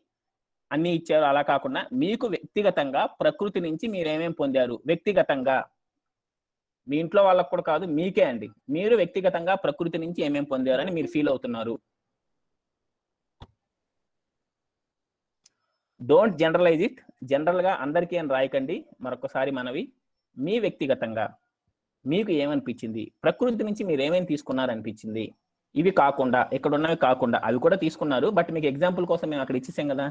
అన్నీ ఇచ్చారు అలా కాకుండా, మీకు వ్యక్తిగతంగా ప్రకృతి నుంచి మీరు ఏమేమి పొందారు వ్యక్తిగతంగా, మీ ఇంట్లో వాళ్ళకు కూడా కాదు, మీకే అండి. మీరు వ్యక్తిగతంగా ప్రకృతి నుంచి ఏమేమి పొందారని మీరు ఫీల్ అవుతున్నారు. Don't generalise it. జనరల్గా అందరికీ అని రాయకండి. మరొకసారి మనవి, మీ వ్యక్తిగతంగా మీకు ఏమనిపించింది, ప్రకృతి నుంచి మీరు ఏమేమి తీసుకున్నారనిపించింది. ఇవి కాకుండా, ఇక్కడ ఉన్నవి కాకుండా, అవి కూడా తీసుకున్నారు, బట్ మీకు ఎగ్జాంపుల్ కోసం మేము అక్కడ ఇచ్చేసాం కదా,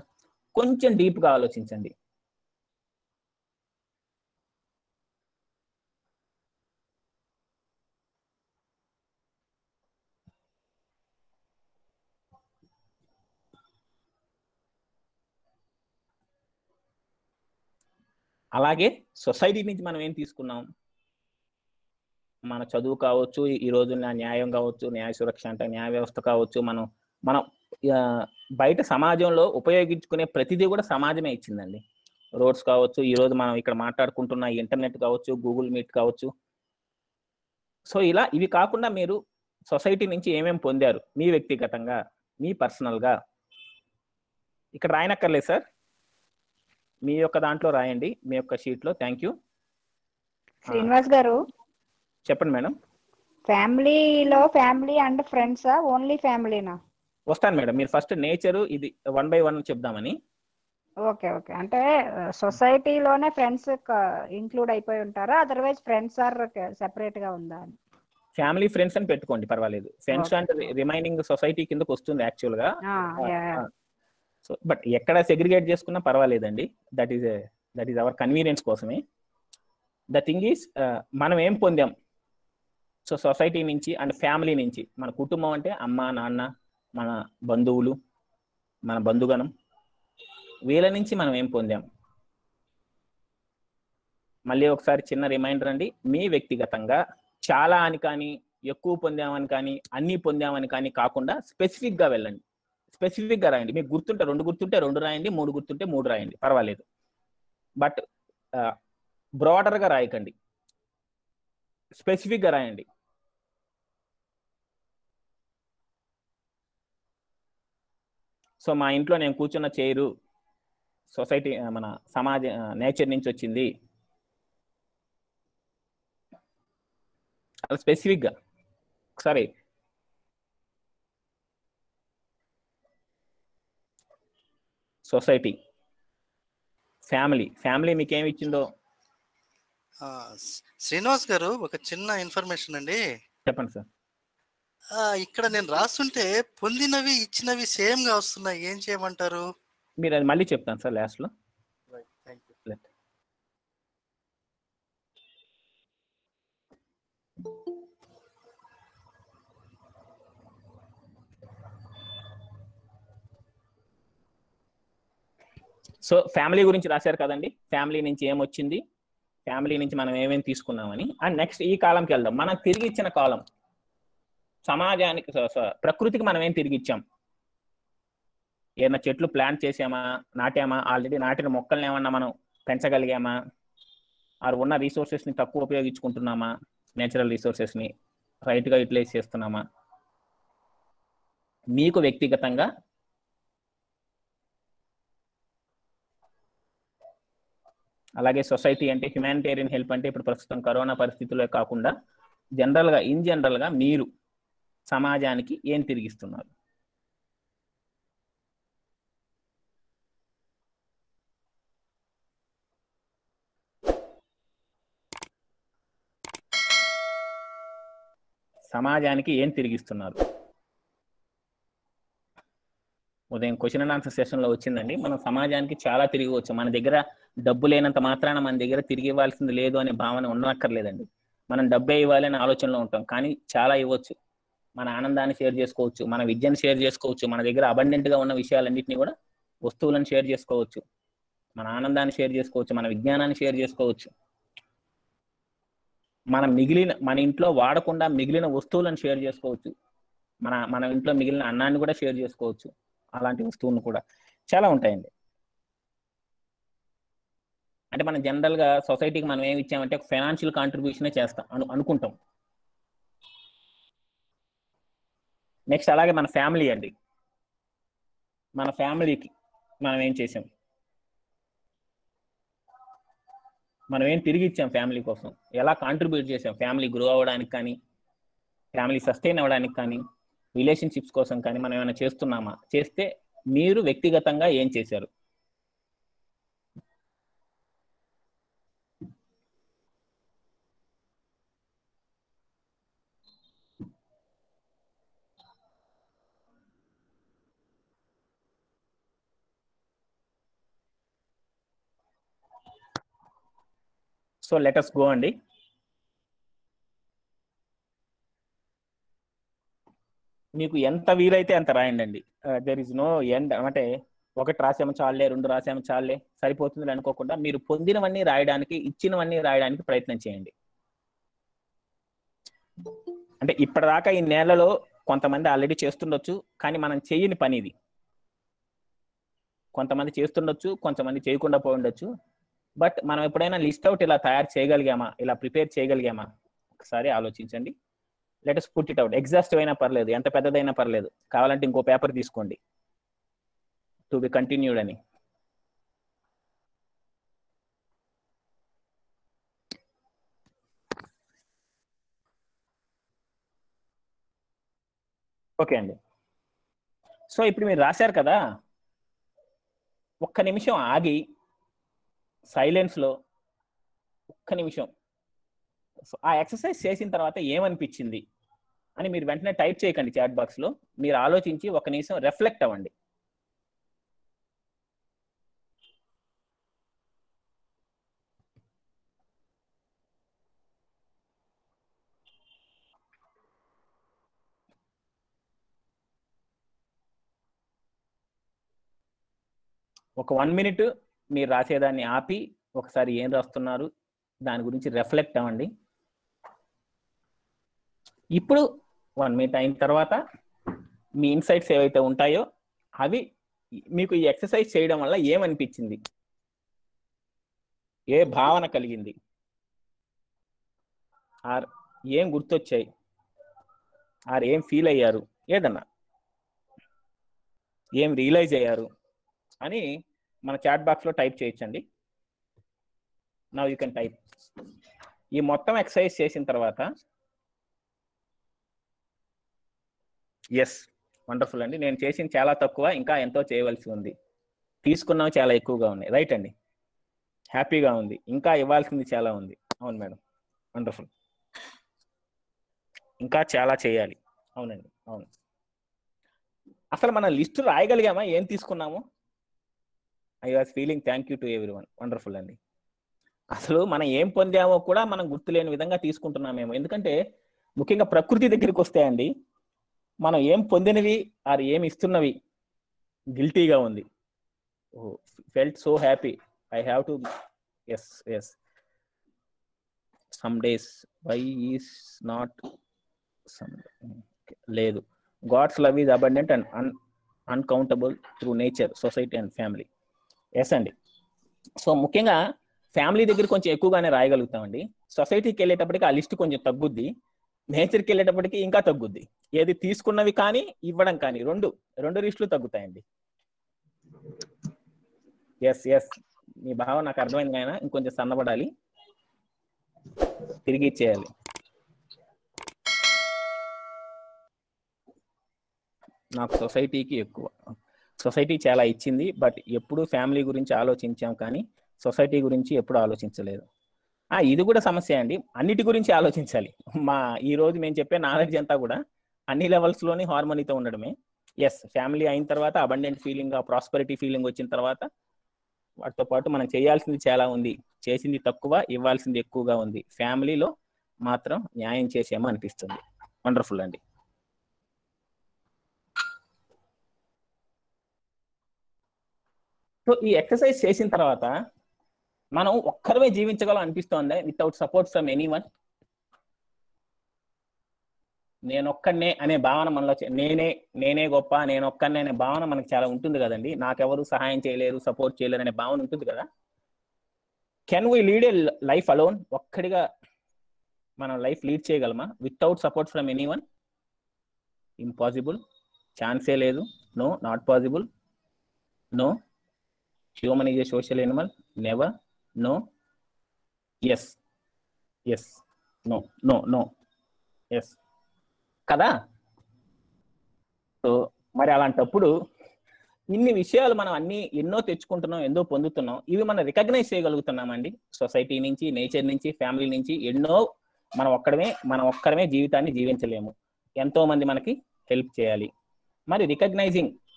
కొంచెం డీప్గా ఆలోచించండి. అలాగే సొసైటీ నుంచి మనం ఏం తీసుకున్నాం, మన చదువు కావచ్చు, ఈ రోజు న్యాయం కావచ్చు, న్యాయ సురక్ష అంటే న్యాయ వ్యవస్థ కావచ్చు, మనం బయట సమాజంలో ఉపయోగించుకునే ప్రతిదీ కూడా సమాజమే ఇచ్చిందండి. రోడ్స్ కావచ్చు, ఈ రోజు మనం ఇక్కడ మాట్లాడుకుంటున్న ఇంటర్నెట్ కావచ్చు, గూగుల్ మీట్ కావచ్చు. సో ఇలా ఇవి కాకుండా మీరు సొసైటీ నుంచి ఏమేమి పొందారు మీ వ్యక్తిగతంగా, మీ పర్సనల్గా. ఇక్కడ రాయనక్కర్లేదు సార్, మీ యొక్క దాంట్లో రాయండి, మీ యొక్క షీట్లో. Thank you. శ్రీనివాస్ గారు, చెప్పండి మేడం. ఫ్యామిలీలో ఫ్యామిలీ అండ్ ఫ్రెండ్సా, ఓన్లీ ఫ్యామిలీనా? వస్తాను మేడం, మీరు ఫస్ట్ నేచరు ఇది 1 by 1 చెప్దామని. ఓకే ఓకే, అంటే సొసైటీలోనే ఫ్రెండ్స్ ఇంక్లూడ్ అయిపోయి ఉంటారా, అదర్వైజ్ ఫ్రెండ్స్ ఆర్ సెపరేట్ గా ఉందా అని? ఫ్యామిలీ, ఫ్రెండ్స్ అని పెట్టుకోండి, పర్వాలేదు. ఫ్రెండ్స్ అంటే రిమైనింగ్ సొసైటీ కిందకు వస్తుంది యాక్చువల్ గా. సో బట్ ఎక్కడ సెగ్రిగేట్ చేసుకున్నా పర్వాలేదండి. దట్ ఈస్ అవర్ కన్వీనియన్స్ కోసమే. ద థింగ్ ఈస్, మనం ఏం పొందాం. సో సొసైటీ నుంచి అండ్ ఫ్యామిలీ నుంచి, మన కుటుంబం అంటే అమ్మ, నాన్న, మన బంధువులు, మన బంధుగణం, వీళ్ళ నుంచి మనం ఏం పొందాం. మళ్ళీ ఒకసారి చిన్న రిమైండర్ అండి, మీ వ్యక్తిగతంగా చాలా అని కానీ, ఎక్కువ పొందామని కానీ, అన్నీ పొందామని కానీ కాకుండా స్పెసిఫిక్గా వెళ్ళండి. స్పెసిఫిక్గా రాయండి. మీకు గుర్తుంటే 2 గుర్తుంటే 2 రాయండి, 3 గుర్తుంటే 3 రాయండి, పర్వాలేదు. బట్ బ్రాడర్గా రాయకండి, స్పెసిఫిక్గా రాయండి. సో మా ఇంట్లో నేను కూర్చున్న చైరు సొసైటీ, మన సమాజ నేచర్ నుంచి వచ్చింది. అలా స్పెసిఫిక్గా ఒకసారి. సొసైటీ, ఫ్యామిలీ మీకేమి ఇచ్చిందో. శ్రీనివాస్ గారు, ఒక చిన్న ఇన్ఫర్మేషన్ అండి. చెప్పండి సార్. ఇక్కడ నేను రాస్తుంటే పొందినవి ఇచ్చినవి సేమ్ గా వస్తున్నాయి, ఏం చేయమంటారు? మీరు అది మళ్ళీ చెప్తాను సార్ లాస్ట్లో. సో ఫ్యామిలీ గురించి రాశారు కదండి, ఫ్యామిలీ నుంచి ఏమొచ్చింది, ఫ్యామిలీ నుంచి మనం ఏమేమి తీసుకున్నామని. అండ్ నెక్స్ట్ ఈ కాలంకి వెళ్దాం. మనకు తిరిగి ఇచ్చిన కాలం, సమాజానికి, ప్రకృతికి మనం ఏం తిరిగి ఇచ్చాం. ఏమైనా చెట్లు ప్లాంట్ చేసామా, నాటామా, ఆల్రెడీ నాటిన మొక్కల్ని ఏమన్నా మనం పెంచగలిగామా, ఆ ఉన్న రిసోర్సెస్ని తక్కువ ఉపయోగించుకుంటున్నామా, నేచురల్ రిసోర్సెస్ని రైట్గా యూటిలైజ్ చేస్తున్నామా. మీకు వ్యక్తిగతంగా అలాగే సొసైటీ అంటే హ్యుమానిటేరియన్ హెల్ప్ అంటే ఇప్పుడు ప్రస్తుతం కరోనా పరిస్థితుల్లో కాకుండా ఇన్ జనరల్గా మీరు సమాజానికి ఏం తిరిగిస్తున్నారు. సమాజానికి ఏం తిరిగిస్తున్నారు. ఉదయం క్వశ్చన్ అండ్ ఆన్సర్ సెషన్లో వచ్చిందండి. మనం సమాజానికి చాలా తిరిగి వచ్చు. మన దగ్గర డబ్బు లేనంత మాత్రాన మన దగ్గర తిరిగి ఇవ్వాల్సింది లేదు అనే భావన ఉండక్కర్లేదండి. మనం డబ్బే ఇవ్వాలి అనే ఆలోచనలో ఉంటాం, కానీ చాలా ఇవ్వచ్చు. మన ఆనందాన్ని షేర్ చేసుకోవచ్చు, మన విద్యను షేర్ చేసుకోవచ్చు, మన దగ్గర అబండెంట్గా ఉన్న విషయాలన్నింటినీ కూడా, వస్తువులను షేర్ చేసుకోవచ్చు, మన ఆనందాన్ని షేర్ చేసుకోవచ్చు, మన విజ్ఞానాన్ని షేర్ చేసుకోవచ్చు. మన ఇంట్లో వాడకుండా మిగిలిన వస్తువులను షేర్ చేసుకోవచ్చు. మన ఇంట్లో మిగిలిన అన్నాన్ని కూడా షేర్ చేసుకోవచ్చు. అలాంటి వస్తువులను కూడా చాలా ఉంటాయండి. అంటే మనం జనరల్గా సొసైటీకి మనం ఏమి ఇచ్చామంటే ఒక ఫైనాన్షియల్ కాంట్రిబ్యూషనే చేస్తాం అనుకుంటాం. నెక్స్ట్ అలాగే మన ఫ్యామిలీ అండి. మన ఫ్యామిలీకి మనం ఏం చేసాం, మనం ఏం తిరిగి ఇచ్చాం ఫ్యామిలీ కోసం, ఎలా కాంట్రిబ్యూట్ చేసాం ఫ్యామిలీ గ్రో అవ్వడానికి కానీ, ఫ్యామిలీ సస్టైన్ అవ్వడానికి కానీ, రిలేషన్షిప్స్ కోసం కానీ మనం ఏమైనా చేస్తున్నామా, చేస్తే మీరు వ్యక్తిగతంగా ఏం చేశారు? సో లెట్ us గో అండి. మీకు ఎంత వీలైతే అంత రాయండి అండి. There is no end. అంటే ఒకటి రాసాము చాలే, 2 రాసాము చాలే, సరిపోతుంది అనుకోకుండా మీరు పొందినవన్నీ రాయడానికి, ఇచ్చినవన్నీ రాయడానికి ప్రయత్నం చేయండి. అంటే ఇప్పటిదాకా ఈ నెలలో కొంతమంది ఆల్రెడీ చేస్తుండొచ్చు, కానీ మనం చేయని పని ఇది. కొంతమంది చేస్తుండొచ్చు, కొంతమంది చేయకుండా పోయి ఉండొచ్చు. బట్ మనం ఎప్పుడైనా లిస్ట్ అవుట్ ఇలా తయారు చేయగలిగామా, ఇలా ప్రిపేర్ చేయగలిగామా, ఒకసారి ఆలోచించండి. Let us put it out. Exhaustive అయినా పర్లేదు, ఎంత పెద్దదైనా పర్లేదు, కావాలంటే ఇంకో పేపర్ తీసుకోండి, టు బి కంటిన్యూడ్ అని. ఓకే అండి. సో ఇప్పుడు మీరు రాశారు కదా, ఒక్క నిమిషం ఆగి సైలెన్స్లో ఒక్క నిమిషం ఆ ఎక్సర్సైజ్ చేసిన తర్వాత ఏమనిపించింది అని మీరు వెంటనే టైప్ చేయకండి చాట్ బాక్స్లో. మీరు ఆలోచించి ఒక నిమిషం రిఫ్లెక్ట్ అవ్వండి. ఒక 1 minute మీరు రాసేదాన్ని ఆపి ఒకసారి ఏం రాస్తున్నారు దాని గురించి రిఫ్లెక్ట్ అవ్వండి. ఇప్పుడు 1 minute అయిన తర్వాత మీ ఇన్సైట్స్ ఏవైతే ఉంటాయో అవి మీకు ఈ ఎక్సర్సైజ్ చేయడం వల్ల ఏమనిపించింది, ఏ భావన కలిగింది, ఆర్ ఏం గుర్తొచ్చాయి, ఆర్ ఏం ఫీల్ అయ్యారు, ఏదన్నా ఏం రియలైజ్ అయ్యారు అని మన చాట్ బాక్స్లో టైప్ చేయొచ్చండి. Now you can type. ఈ మొత్తం ఎక్సర్సైజ్ చేసిన తర్వాత ఎస్ వండర్ఫుల్ అండి, నేను చేసింది చాలా తక్కువ, ఇంకా ఎంతో చేయవలసి ఉంది, తీసుకున్నవి చాలా ఎక్కువగా ఉన్నాయి. రైట్ అండి, హ్యాపీగా ఉంది, ఇంకా ఇవ్వాల్సింది చాలా ఉంది. అవును మేడం, వండర్ఫుల్, ఇంకా చాలా చేయాలి. అవునండి, అవును. అసలు మన లిస్టు రాయగలిగామా, ఏం తీసుకున్నాము? I was feeling thank you to everyone. Wonderful అండి. అసలు మనం ఏం పొందామో కూడా మనం గుర్తులేని విధంగా తీసుకుంటున్నామేమో. ఎందుకంటే ముఖ్యంగా ప్రకృతి దగ్గరికి వస్తే అండి, మనం ఏం పొందినవి ఆర్ ఏమి ఇస్తున్నవి గిల్టీగా ఉంది. Felt so happy, I have to yes some days why is not some లేదు. God's love is abundant and uncountable through nature, society and family. Yes అండి. సో ముఖ్యంగా ఫ్యామిలీ దగ్గర కొంచెం ఎక్కువగానే రాయగలుగుతామండి. సొసైటీకి వెళ్ళేటప్పటికి ఆ లిస్ట్ కొంచెం తగ్గుద్ది, నేచర్కి వెళ్ళేటప్పటికి ఇంకా తగ్గుద్ది. ఏది తీసుకున్నవి కానీ ఇవ్వడం కానీ రెండు లిస్టులు తగ్గుతాయండి. ఎస్ మీ భావం నాకు అర్థమైంది, ఆయన ఇంకొంచెం సన్నబడాలి, తిరిగి ఇచ్చేయాలి. నాకు సొసైటీకి ఎక్కువ, సొసైటీ చాలా ఇచ్చింది, బట్ ఎప్పుడు ఫ్యామిలీ గురించి ఆలోచించాం కానీ సొసైటీ గురించి ఎప్పుడు ఆలోచించలేదు. ఇది కూడా సమస్య అండి, అన్నిటి గురించి ఆలోచించాలి. ఈ రోజు మేము చెప్పే నాలెడ్జ్ అంతా కూడా అన్ని లెవెల్స్లోని హార్మోనీతో ఉండడమే. ఎస్, ఫ్యామిలీ అయిన తర్వాత అబండెంట్ ఫీలింగ్, ఆ ప్రాస్పరిటీ ఫీలింగ్ వచ్చిన తర్వాత వాటితో పాటు మనం చేయాల్సింది చాలా ఉంది, చేసింది తక్కువ, ఇవ్వాల్సింది ఎక్కువగా ఉంది. ఫ్యామిలీలో మాత్రం న్యాయం చేసేమో అనిపిస్తుంది. వండర్ఫుల్ అండి. సో ఈ ఎక్సర్సైజ్ చేసిన తర్వాత మనం ఒక్కరమే జీవించగలం అనిపిస్తోంది వితౌట్ సపోర్ట్ ఫ్రమ్ ఎనీవన్? నేనొక్కనే అనే భావన మనలో నేనే గొప్ప, నేనొక్కనే అనే భావన మనకు చాలా ఉంటుంది కదండి. నాకెవరు సహాయం చేయలేరు, సపోర్ట్ చేయలేరు అనే భావన ఉంటుంది కదా. Can we lead a life alone? ఒక్కడిగా మనం లైఫ్ లీడ్ చేయగలమా without support from anyone? Impossible, ఛాన్సే లేదు. No, not possible. No, human is a social animal. Never. No, yes, yes, no, no, no, yes కదా. సో మరి అలాంటప్పుడు ఇన్ని విషయాలు మనం ఎన్నో తెచ్చుకుంటున్నాం, ఎన్నో పొందుతున్నాం. ఇవి మనం రికగ్నైజ్ చేయగలుగుతున్నామండి సొసైటీ నుంచి, నేచర్ నుంచి, ఫ్యామిలీ నుంచి. ఎన్నో మనం ఒక్కరమే జీవితాన్ని జీవించలేము. ఎంతో మంది మనకి హెల్ప్ చేయాలి. మరి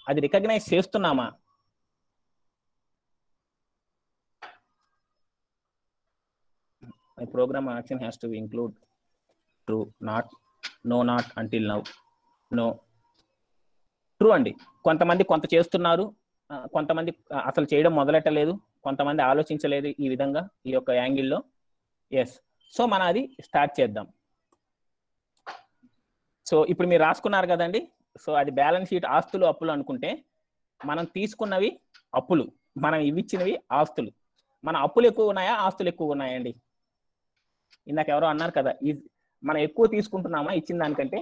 అది రికగ్నైజ్ చేస్తున్నామా? My program action has to include true, not, no, not until now. No, true అండి. కొంతమంది కొంత చేస్తున్నారు, కొంతమంది అసలు చేయడం మొదలెట్టలేదు, కొంతమంది ఆలోచించలేదు ఈ విధంగా, ఈ యొక్క యాంగిల్లో. ఎస్, సో మనం అది స్టార్ట్ చేద్దాం. సో ఇప్పుడు మీరు రాసుకున్నారు కదండి. సో అది బ్యాలెన్స్ షీట్, ఆస్తులు అప్పులు అనుకుంటే మనం తీసుకున్నవి అప్పులు, మనం ఇవ్విచ్చినవి ఆస్తులు. మన అప్పులు ఎక్కువ ఉన్నాయా, ఆస్తులు ఎక్కువ ఉన్నాయండి? ఇందాక ఎవరో అన్నారు కదా, మనం ఎక్కువ తీసుకుంటున్నామా ఇచ్చిన దానికంటే?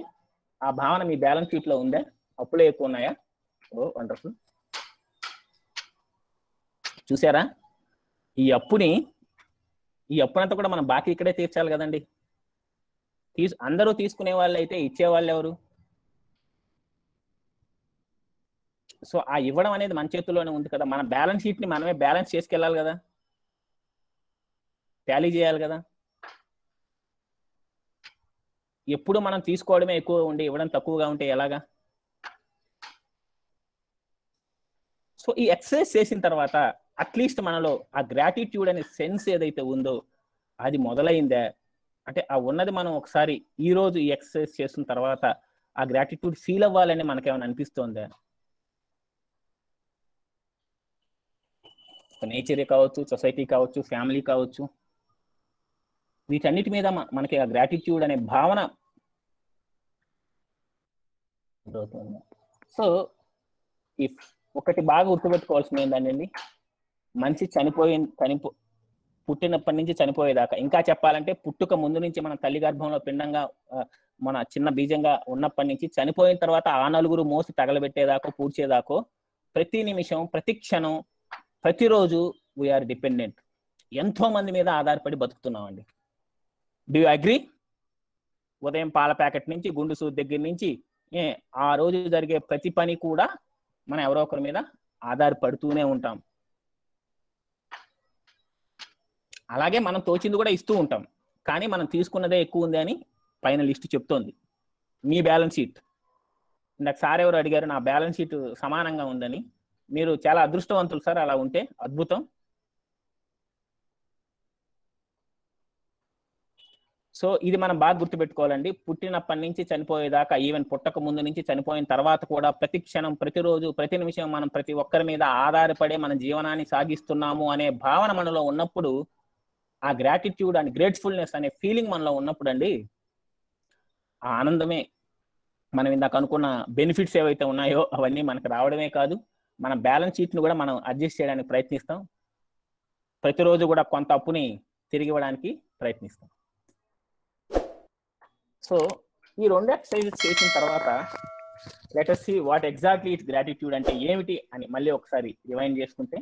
ఆ భావన మీ బ్యాలెన్స్ షీట్ లో ఉందా? అప్పులే ఎక్కువ ఉన్నాయా? ఓ వండర్ఫుల్. చూసారా, ఈ అప్పునంతా కూడా మనం బాకీ ఇక్కడే తీర్చాలి కదండి. అందరూ తీసుకునే వాళ్ళు అయితే ఇచ్చేవాళ్ళు ఎవరు? సో ఆ ఇవ్వడం అనేది మన చేతుల్లోనే ఉంది కదా. మన బ్యాలెన్స్ షీట్ ని మనమే బ్యాలెన్స్ చేసుకెళ్ళాలి కదా, టాలీ చేయాలి కదా. ఎప్పుడు మనం తీసుకోవడమే ఎక్కువ ఉండి ఇవ్వడం తక్కువగా ఉంటే ఎలాగా? సో ఈ ఎక్సర్సైజ్ చేసిన తర్వాత అట్లీస్ట్ మనలో ఆ గ్రాటిట్యూడ్ అనే సెన్స్ ఏదైతే ఉందో అది మొదలైందా? అంటే ఆ ఉన్నది మనం ఒకసారి ఈ రోజు ఈ ఎక్సర్సైజ్ చేసిన తర్వాత ఆ గ్రాటిట్యూడ్ ఫీల్ అవ్వాలని మనకేమైనా అనిపిస్తోందా? నేచరే కావచ్చు, సొసైటీ కావచ్చు, ఫ్యామిలీ కావచ్చు, వీటన్నిటి మీద మనకి ఆ గ్రాటిట్యూడ్ అనే భావన. సో ఒకటి బాగా గుర్తుపెట్టుకోవాల్సింది ఏంటండి, మనిషి పుట్టినప్పటి నుంచి చనిపోయేదాకా, ఇంకా చెప్పాలంటే పుట్టుక ముందు నుంచి మన తల్లి గర్భంలో పిండంగా మన చిన్న బీజంగా ఉన్నప్పటి నుంచి చనిపోయిన తర్వాత ఆ నలుగురు మోసి తగలబెట్టేదాకో పూడ్చేదాకో ప్రతి నిమిషం, ప్రతి క్షణం, ప్రతిరోజు వీఆర్ డిపెండెంట్. ఎంతో మంది మీద ఆధారపడి బతుకుతున్నామండి. Do you agree? ఉదయం పాల ప్యాకెట్ నుంచి, గుండు సూది దగ్గర నుంచి ఆ రోజు జరిగే ప్రతి పని కూడా మనం ఎవరో ఒకరి మీద ఆధారపడుతూనే ఉంటాం. అలాగే మనం తోచింది కూడా ఇస్తూ ఉంటాం, కానీ మనం తీసుకున్నదే ఎక్కువ ఉంది అని పైన లిస్ట్ చెప్తోంది. మీ బ్యాలెన్స్ షీట్, ఇందాక సార్ ఎవరు అడిగారు నా బ్యాలెన్స్ షీట్ సమానంగా ఉందని. మీరు చాలా అదృష్టవంతులు సార్, అలా ఉంటే అద్భుతం. సో ఇది మనం బాగా గుర్తుపెట్టుకోవాలండి. పుట్టినప్పటి నుంచి చనిపోయేదాకా, ఈవెన్ పుట్టక ముందు నుంచి చనిపోయిన తర్వాత కూడా ప్రతి క్షణం, ప్రతిరోజు, ప్రతి నిమిషం మనం ప్రతి ఒక్కరి మీద ఆధారపడే మన జీవనాన్ని సాగిస్తున్నాము అనే భావన మనలో ఉన్నప్పుడు, ఆ గ్రాటిట్యూడ్ అండ్ గ్రేట్ఫుల్నెస్ అనే ఫీలింగ్ మనలో ఉన్నప్పుడు అండి, ఆ ఆనందమే మనం ఇందాక అనుకున్న బెనిఫిట్స్ ఏవైతే ఉన్నాయో అవన్నీ మనకు రావడమే కాదు, మన బ్యాలెన్స్ షీట్ని కూడా మనం అడ్జస్ట్ చేయడానికి ప్రయత్నిస్తాం. ప్రతిరోజు కూడా కొంత అప్పుని తిరిగి ఇవ్వడానికి ప్రయత్నిస్తాం. సో ఈ రెండు ఎక్సర్సైజెస్ చేసిన తర్వాత let us see what exactly it's gratitude అంటే ఏమిటి అని మళ్ళీ ఒకసారి రివైండ్ చేసుకుంటే,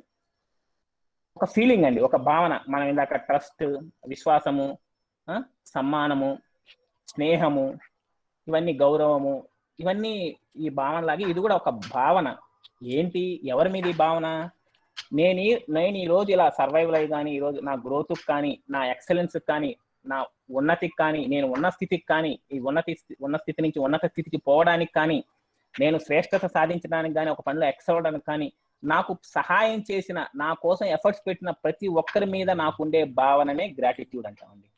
ఒక ఫీలింగ్ అండి, ఒక భావన. మనం ఇందాక ట్రస్ట్, విశ్వాసము, సమ్మానము, స్నేహము, ఇవన్నీ గౌరవము, ఇవన్నీ ఈ భావనలాగే ఇది కూడా ఒక భావన. ఏంటి, ఎవరి మీద ఈ భావన? నేను ఈ రోజు ఇలా సర్వైవల్ అయ్యి కానీ, ఈరోజు నా గ్రోత్కి కానీ, నా ఎక్సలెన్స్కి కానీ, నా ఉన్నతికి కానీ, నేను ఉన్న స్థితికి కానీ, ఈ ఉన్న స్థితి నుంచి ఉన్నత స్థితికి పోవడానికి కానీ నేను శ్రేష్టత సాధించడానికి కానీ ఒక పనిలో ఎక్స్ అవ్వడానికి కానీ నాకు సహాయం చేసిన, నా కోసం ఎఫర్ట్స్ పెట్టిన ప్రతి ఒక్కరి మీద నాకుండే భావననే గ్రాటిట్యూడ్ అంటామండి.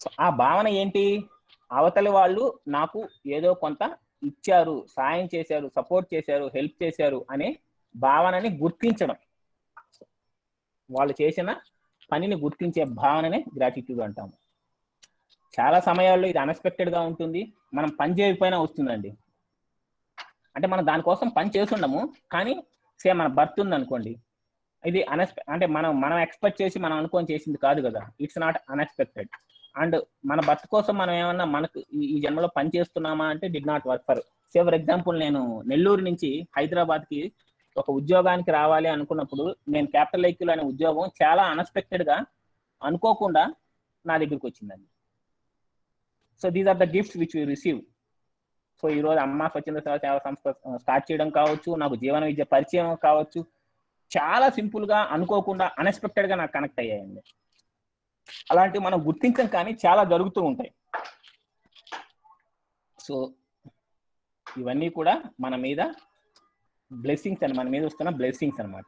సో ఆ భావన ఏంటి? అవతలి వాళ్ళు నాకు ఏదో కొంత ఇచ్చారు, సాయం చేశారు, సపోర్ట్ చేశారు, హెల్ప్ చేశారు అనే భావనని గుర్తించడం. వాళ్ళు చేసిన పనిని గుర్తించే భావననే గ్రాటిట్యూడ్ అంటాము. చాలా సమయాల్లో ఇది అన్ఎక్స్పెక్టెడ్ గా ఉంటుంది, మనం పని చేయకపోయినా వస్తుందండి. అంటే మనం దానికోసం పని చేస్తుండము, కానీ సేమ్ మన బర్త్ ఉంది అనుకోండి, ఇది అంటే మనం ఎక్స్పెక్ట్ చేసి మనం అనుకొని చేసింది కాదు కదా, ఇట్స్ నాట్ అన్ఎక్స్పెక్టెడ్. అండ్ మన బర్త్ కోసం మనం ఏమన్నా మనకు ఈ జన్మలో పని చేస్తున్నామా అంటే did not work for. For example, నేను నెల్లూరు నుంచి హైదరాబాద్కి ఒక ఉద్యోగానికి రావాలి అనుకున్నప్పుడు నేను క్యాపిటల్ ఐక్యూలో అనే ఉద్యోగం చాలా అన్ఎక్స్పెక్టెడ్ గా అనుకోకుండా నా దగ్గరికి వచ్చిందండి. So these are the gifts which we receive. So ఈరోజు అమ్మ స్వచ్ఛంద సేవా సంస్థ స్టార్ట్ చేయడం కావచ్చు, నాకు జీవన విద్య పరిచయం కావచ్చు, చాలా సింపుల్ గా అనుకోకుండా అన్ఎక్స్పెక్టెడ్ గా నాకు కనెక్ట్ అయ్యాయండి. అలాంటివి మనం గుర్తించం, కానీ చాలా జరుగుతూ ఉంటాయి. సో ఇవన్నీ కూడా మన మీద బ్లెస్సింగ్స్ అని, మన మీద వస్తున్న బ్లెస్సింగ్స్ అనమాట.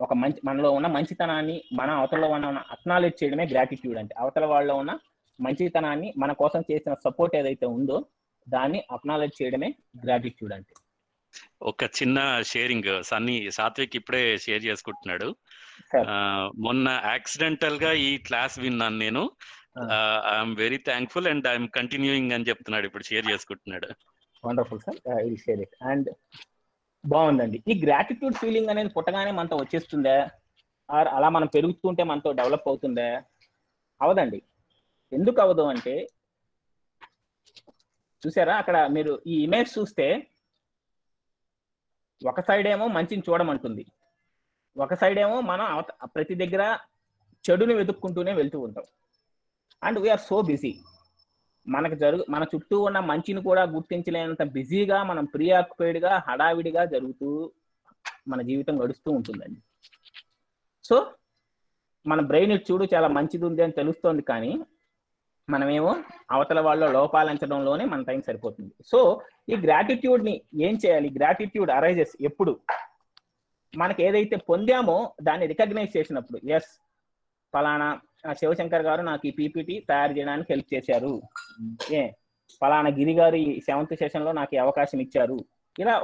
ఒక మనలో ఉన్న మంచితనాన్ని మన అవతల ఉన్న అక్నాలెడ్జ్ చేయడమే గ్రాటిట్యూడ్ అంటే. అవతల వాళ్ళలో ఉన్న మంచితనాన్ని, మన కోసం చేసిన సపోర్ట్ ఏదైతే ఉందో దాన్ని అక్నాలెడ్జ్ చేయడమే గ్రాటిట్యూడ్ అంటే. ఒక చిన్న షేరింగ్ సాత్విక్ ఇప్పుడే షేర్ చేసుకుంటున్నాడు. మొన్న యాక్సిడెంటల్ గా ఈ క్లాస్ విన్నాను నేను. I'm very thankful and I'm continuing అని చెప్తున్నాడు, ఇప్పుడు షేర్ చేసుకుంటున్నాడు. Wonderful sir, I will share it. And బాగుందండి. ఈ గ్రాటిట్యూడ్ ఫీలింగ్ అనేది పుట్టగానే మనతో వచ్చేస్తుందా, ఆర్ అలా మనం పెరుగుతుంటే మనతో డెవలప్ అవుతుందా? అవదండి. ఎందుకు అవదు అంటే, చూసారా అక్కడ మీరు ఈ ఇమేజ్ చూస్తే ఒక సైడ్ ఏమో మంచిని చూడమంటుంది, ఒక సైడ్ ఏమో మనం ప్రతి దగ్గర చెడుని వెతుక్కుంటూనే వెళ్తూ ఉంటాం. అండ్ వీఆర్ సో బిజీ, మన చుట్టూ ఉన్న మంచిని కూడా గుర్తించలేనంత బిజీగా, మనం ప్రియాక్యుపైడ్గా, హడావిడిగా జరుగుతూ మన జీవితం గడుస్తూ ఉంటుందండి. సో మన బ్రెయిన్ చూడు చాలా మంచిది ఉంది అని తెలుస్తోంది, కానీ మనమేమో అవతల వాళ్ళ లోపాలంచడంలోనే మన టైం సరిపోతుంది. సో ఈ గ్రాటిట్యూడ్ ని ఏం చేయాలి? గ్రాటిట్యూడ్ అరైజెస్ ఎప్పుడు? మనకి ఏదైతే పొందామో దాన్ని రికగ్నైజ్ చేసినప్పుడు. ఎస్, ఫలానా శివశంకర్ గారు నాకు ఈ పీపీటీ తయారు చేయడానికి హెల్ప్ చేశారు, ఫలానా గిరి గారు ఈ 7th సెషన్ లో నాకు ఈ అవకాశం ఇచ్చారు. ఇలా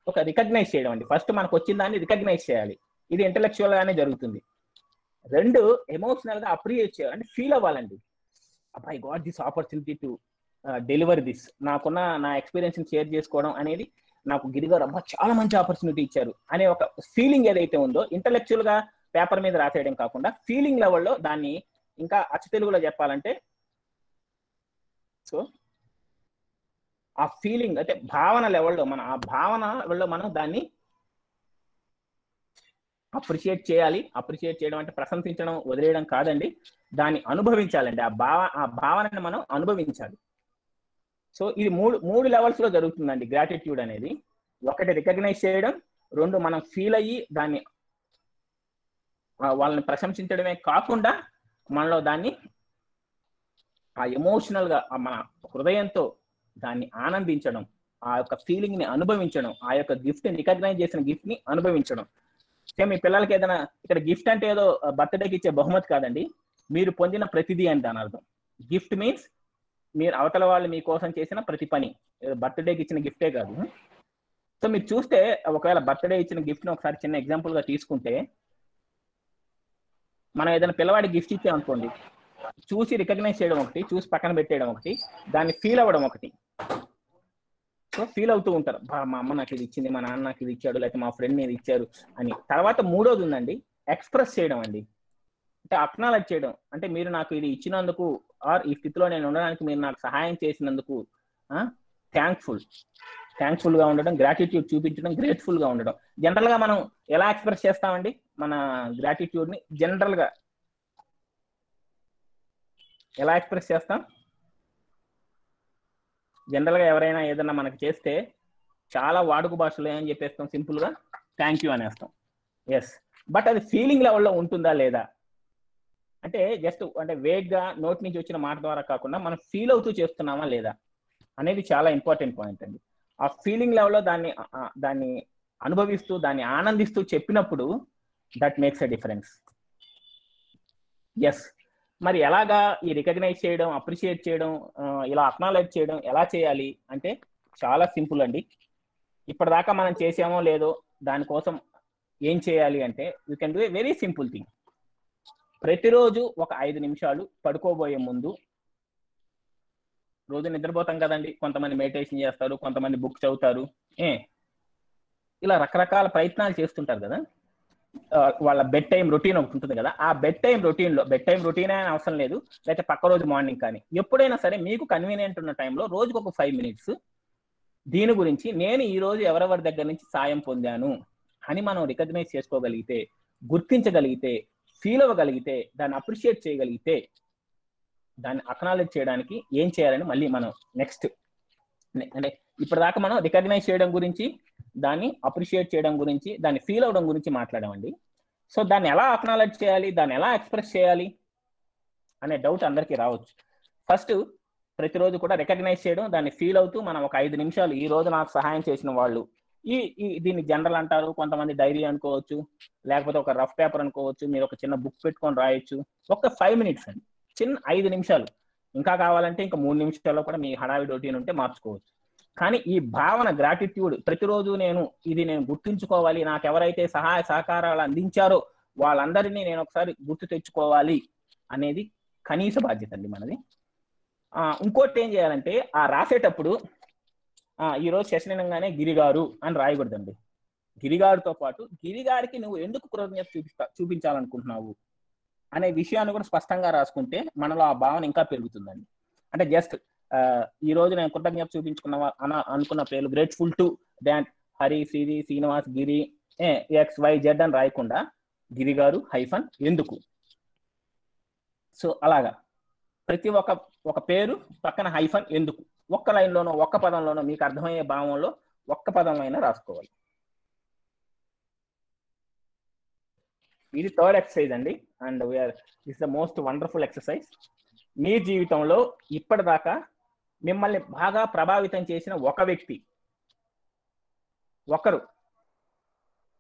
ఒక రికగ్నైజ్ చేయడం అండి. ఫస్ట్ మనకు వచ్చిన దాన్ని రికగ్నైజ్ చేయాలి, ఇది ఇంటెలెక్చువల్ గానే జరుగుతుంది. 2, ఎమోషనల్ గా అప్రిషియేట్ చేయాలి, అంటే ఫీల్ అవ్వాలండి. I got this opportunity to deliver this. నా ఎక్స్పీరియన్స్ షేర్ చేసుకోవడం అనేది నాకు గిరిగారు అబ్బా చాలా మంచి ఆపర్చునిటీ ఇచ్చారు అనే ఒక ఫీలింగ్ ఏదైతే ఉందో, ఇంటెలెక్చువల్ గా పేపర్ మీద రాసేయడం కాకుండా ఫీలింగ్ లెవెల్లో దాన్ని, ఇంకా అచ్చ తెలుగులో చెప్పాలంటే, సో ఆ ఫీలింగ్ అంటే భావన లెవెల్లో ఆ భావన లెవెల్లో మనం దాన్ని అప్రిషియేట్ చేయాలి. అప్రిషియేట్ చేయడం అంటే ప్రశంసించడం, వదిలేయడం కాదండి, దాన్ని అనుభవించాలండి. ఆ భావనని మనం అనుభవించాలి. సో ఇది మూడు లెవెల్స్ లో జరుగుతుందండి గ్రాటిట్యూడ్ అనేది. 1 రికగ్నైజ్ చేయడం, 2 మనం ఫీల్ అయ్యి దాన్ని వాళ్ళని ప్రశంసించడమే కాకుండా మనలో దాన్ని ఆ ఎమోషనల్ గా మన హృదయంతో దాన్ని ఆనందించడం, ఆ యొక్క ఫీలింగ్ ని అనుభవించడం, ఆ యొక్క గిఫ్ట్ రికగ్నైజ్ చేసిన గిఫ్ట్ ని అనుభవించడం. మీ పిల్లలకి ఏదైనా ఇక్కడ గిఫ్ట్ అంటే ఏదో బర్త్డేకి ఇచ్చే బహుమతి కాదండి, మీరు పొందిన ప్రతిదీ అని దాని అర్థం. గిఫ్ట్ మీన్స్ మీరు అవతల వాళ్ళు మీకోసం చేసిన ప్రతి పని, బర్త్డేకి ఇచ్చిన గిఫ్టే కాదు. సో మీరు చూస్తే ఒకవేళ బర్త్డే ఇచ్చిన గిఫ్ట్ ని ఒకసారి చిన్న ఎగ్జాంపుల్ గా తీసుకుంటే, మనం ఏదైనా పిల్లవాడికి గిఫ్ట్ ఇచ్చామనుకోండి, చూసి రికగ్నైజ్ చేయడం ఒకటి, చూసి పక్కన పెట్టేయడం ఒకటి, దాన్ని ఫీల్ అవ్వడం ఒకటి. సో ఫీల్ అవుతూ ఉంటారు, మా అమ్మ నాకు ఇది ఇచ్చింది, మా నాన్న నాకు ఇది ఇచ్చాడు, లేకపోతే మా ఫ్రెండ్ ఇది ఇచ్చారు అని. తర్వాత 3వది ఉందండి, ఎక్స్ప్రెస్ చేయడం అండి. అంటే అక్నాలెడ్జ్ చేయడం, అంటే మీరు నాకు ఇది ఇచ్చినందుకు, ఆర్ ఈ స్థితిలో నేను ఉండడానికి మీరు నాకు సహాయం చేసినందుకు థ్యాంక్ఫుల్ గా ఉండడం, గ్రాటిట్యూడ్ చూపించడం, గ్రేట్ఫుల్ గా ఉండడం. జనరల్ గా మనం ఎలా ఎక్స్ప్రెస్ చేస్తామండి మన గ్రాటిట్యూడ్ ని? జనరల్ గా ఎలా ఎక్స్ప్రెస్ చేస్తాం? జనరల్ గా ఎవరైనా ఏదన్నా మనకి చేస్తే చాలా వాడుక భాషలో ఏమని చెప్పేస్తాం? సింపుల్ గా థ్యాంక్ యూ అనేస్తాం. ఎస్, బట్ అది ఫీలింగ్ లెవెల్లో ఉంటుందా లేదా? అంటే జస్ట్ అంటే వేగ్గా నోటి నుంచి వచ్చిన మాట ద్వారా కాకుండా మనం ఫీల్ అవుతూ చేస్తున్నామా లేదా అనేది చాలా ఇంపార్టెంట్ పాయింట్ అండి. ఆ ఫీలింగ్ లెవెల్లో దాన్ని అనుభవిస్తూ దాన్ని ఆనందిస్తూ చెప్పినప్పుడు that makes a difference. Yes, మరి ఎలాగా ఈ రికగ్నైజ్ చేయడం, అప్రిషియేట్ చేయడం, ఇలా అక్నాలెడ్జ్ చేయడం ఎలా చేయాలి అంటే చాలా సింపుల్ అండి. ఇప్పటిదాకా మనం చేసామో లేదో దానికోసం ఏం చేయాలి అంటే you can do a very simple thing. ప్రతిరోజు ఒక 5 నిమిషాలు పడుకోబోయే ముందు, రోజు నిద్రపోతాం కదండి, కొంతమంది మెడిటేషన్ చేస్తారు, కొంతమంది బుక్ చదువుతారు, ఇలా రకరకాల ప్రయత్నాలు చేస్తుంటారు కదా. వాళ్ళ బెడ్ టైం రొటీన్ ఒకటి ఉంటుంది కదా, ఆ బెడ్ టైం రొటీన్ అని అవసరం లేదు, లేకపోతే పక్క రోజు మార్నింగ్ కానీ ఎప్పుడైనా సరే మీకు కన్వీనియంట్ ఉన్న టైంలో రోజుకు ఒక 5 minutes దీని గురించి నేను ఈ రోజు ఎవరెవరి దగ్గర నుంచి సాయం పొందాను అని మనం రికగ్నైజ్ చేసుకోగలిగితే, గుర్తించగలిగితే, ఫీల్ అవ్వగలిగితే, దాన్ని అప్రిషియేట్ చేయగలిగితే, దాన్ని అక్నాలెడ్జ్ చేయడానికి ఏం చేయాలని మళ్ళీ మనం నెక్స్ట్ అంటే ఇప్పటిదాకా మనం రికగ్నైజ్ చేయడం గురించి, దాన్ని అప్రిషియేట్ చేయడం గురించి, దాన్ని ఫీల్ అవడం గురించి మాట్లాడామండి. సో దాన్ని ఎలా అక్నాలెడ్జ్ చేయాలి, దాన్ని ఎలా ఎక్స్ప్రెస్ చేయాలి అనే డౌట్ అందరికీ రావచ్చు. ఫస్ట్ ప్రతిరోజు కూడా రికగ్నైజ్ చేయడం, దాన్ని ఫీల్ అవుతూ మనం ఒక 5 నిమిషాలు ఈ రోజు నాకు సహాయం చేసిన వాళ్ళు, దీన్ని జనరల్ అంటారు, కొంతమంది డైరీ అనుకోవచ్చు, లేకపోతే ఒక రఫ్ పేపర్ అనుకోవచ్చు, మీరు ఒక చిన్న బుక్ పెట్టుకొని రాయొచ్చు. ఒక 5 minutes అండి, చిన్న 5 నిమిషాలు. ఇంకా కావాలంటే ఇంకా 3 నిమిషాల్లో కూడా మీ హడావిడి రొటీన్ ఉంటే మార్చుకోవచ్చు. కానీ ఈ భావన, గ్రాటిట్యూడ్, ప్రతిరోజు నేను గుర్తుంచుకోవాలి, నాకు ఎవరైతే సహాయ సహకారాలు అందించారో వాళ్ళందరినీ నేను ఒకసారి గుర్తు తెచ్చుకోవాలి అనేది కనీస బాధ్యత అండి మనది. ఇంకోటి ఏం చేయాలంటే, ఆ రాసేటప్పుడు ఈరోజు సెషన్ అనగానే గిరిగారు అని రాయకూడదండి. గిరిగారితో పాటు గిరిగారికి నువ్వు ఎందుకు కృతజ్ఞత చూపించాలనుకుంటున్నావు అనే విషయాన్ని కూడా స్పష్టంగా రాసుకుంటే మనలో ఆ భావన ఇంకా పెరుగుతుందండి. అంటే జస్ట్ ఈ రోజు నేను కృతజ్ఞత అనుకున్న పేర్లు grateful to that Hari, Siri, Srinivas, Giri, XYZ అని రాయకుండా గిరిగారు హైఫన్ ఎందుకు. సో అలాగా ప్రతి ఒక పేరు పక్కన హైఫన్ ఎందుకు, ఒక్క లైన్లోనో ఒక్క పదంలోనో మీకు అర్థమయ్యే భావంలో ఒక్క పదంలో అయినా రాసుకోవాలి. ఇది థర్డ్ ఎక్సర్సైజ్ అండి, and it's the most wonderful exercise. మీ జీవితంలో ఇప్పటిదాకా మిమ్మల్ని బాగా ప్రభావితం చేసిన ఒక వ్యక్తి,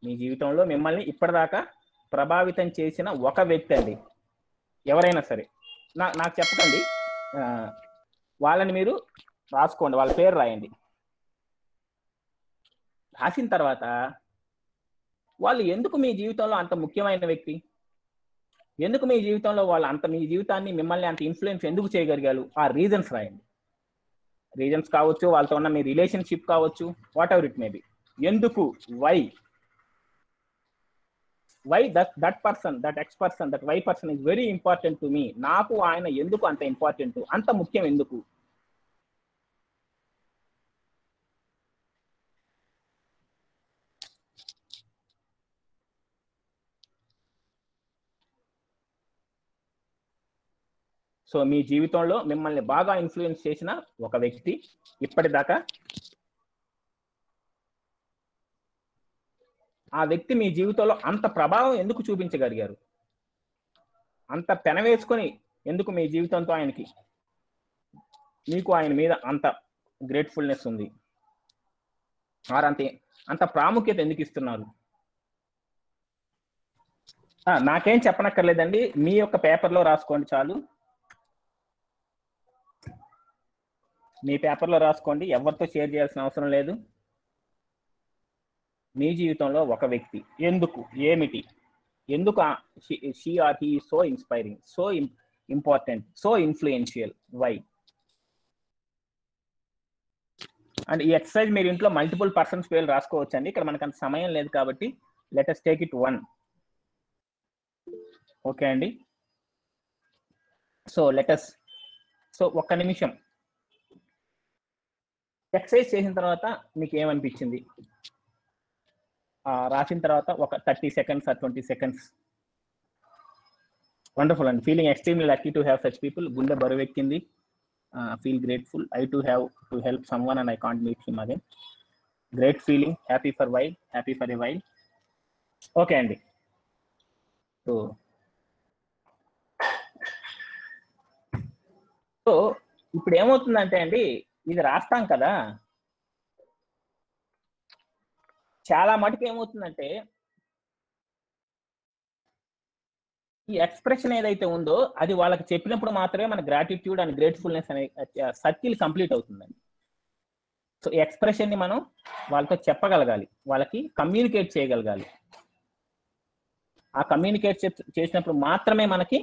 మీ జీవితంలో మిమ్మల్ని ఇప్పటిదాకా ప్రభావితం చేసిన ఒక వ్యక్తి అండి, ఎవరైనా సరే నాకు చెప్పకండి, వాళ్ళని మీరు రాసుకోండి, వాళ్ళ పేరు రాయండి. రాసిన తర్వాత వాళ్ళు ఎందుకు మీ జీవితంలో అంత ముఖ్యమైన వ్యక్తి, ఎందుకు మీ జీవితంలో వాళ్ళు మీ జీవితాన్ని, మిమ్మల్ని అంత ఇన్ఫ్లుయెన్స్ ఎందుకు చేయగలిగారు, ఆ రీజన్స్ రాయండి. రీజన్స్ కావచ్చు, వాళ్ళతో ఉన్న మీ రిలేషన్షిప్ కావచ్చు, whatever it may be. ఎందుకు, why that person, that X person, that Y person is very important to me. నాకు ఆయన ఎందుకు అంత ఇంపార్టెంట్, అంత ముఖ్యం ఎందుకు. సో మీ జీవితంలో మిమ్మల్ని బాగా ఇన్ఫ్లుయెన్స్ చేసిన ఒక వ్యక్తి, ఇప్పటిదాకా ఆ వ్యక్తి మీ జీవితంలో అంత ప్రభావం ఎందుకు చూపించగలిగారు, అంత పెనవేసుకొని ఎందుకు మీ జీవితంతో మీకు ఆయన మీద అంత గ్రేట్ఫుల్నెస్ ఉంది, అంత ప్రాముఖ్యత ఎందుకు ఇస్తున్నారు. నాకేం చెప్పనక్కర్లేదండి, మీ యొక్క పేపర్లో రాసుకోండి చాలు. మీ పేపర్లో రాసుకోండి, ఎవరితో షేర్ చేయాల్సిన అవసరం లేదు. మీ జీవితంలో ఒక వ్యక్తి ఎందుకు, ఏమిటి, ఎందుకు she or he so inspiring, so important, so influential, why. And ఈ ఎక్సర్సైజ్ మీరు ఇంట్లో మల్టిపుల్ పర్సన్స్ పేర్లు రాసుకోవచ్చు అండి, ఇక్కడ మనకు అంత సమయం లేదు కాబట్టి let us take it 1. Okay అండి. సో సో ఒక్క నిమిషం ఎక్సర్సైజ్ చేసిన తర్వాత మీకు ఏమనిపించింది, రాసిన తర్వాత ఒక 30 seconds or 20 seconds. వండర్ఫుల్ అండి, feeling extremely lucky to have such people. గుండె బరువెక్కింది, feel grateful. I too have to help someone and I can't meet him again. Great feeling, happy for a while. Okay అండి. So so ఇప్పుడు ఏమవుతుందంటే అండి, ఇది రాస్తాం కదా, చాలా మటుకు ఏమవుతుందంటే ఈ ఎక్స్ప్రెషన్ ఏదైతే ఉందో అది వాళ్ళకి చెప్పినప్పుడు మాత్రమే మన గ్రాటిట్యూడ్ అండ్ గ్రేట్ఫుల్నెస్ అనే సర్కిల్ కంప్లీట్ అవుతుందండి. సో ఈ ఎక్స్ప్రెషన్ ని మనం వాళ్ళతో చెప్పగలగాలి, వాళ్ళకి కమ్యూనికేట్ చేయగలగాలి. ఆ కమ్యూనికేట్ చేసినప్పుడు మాత్రమే మనకి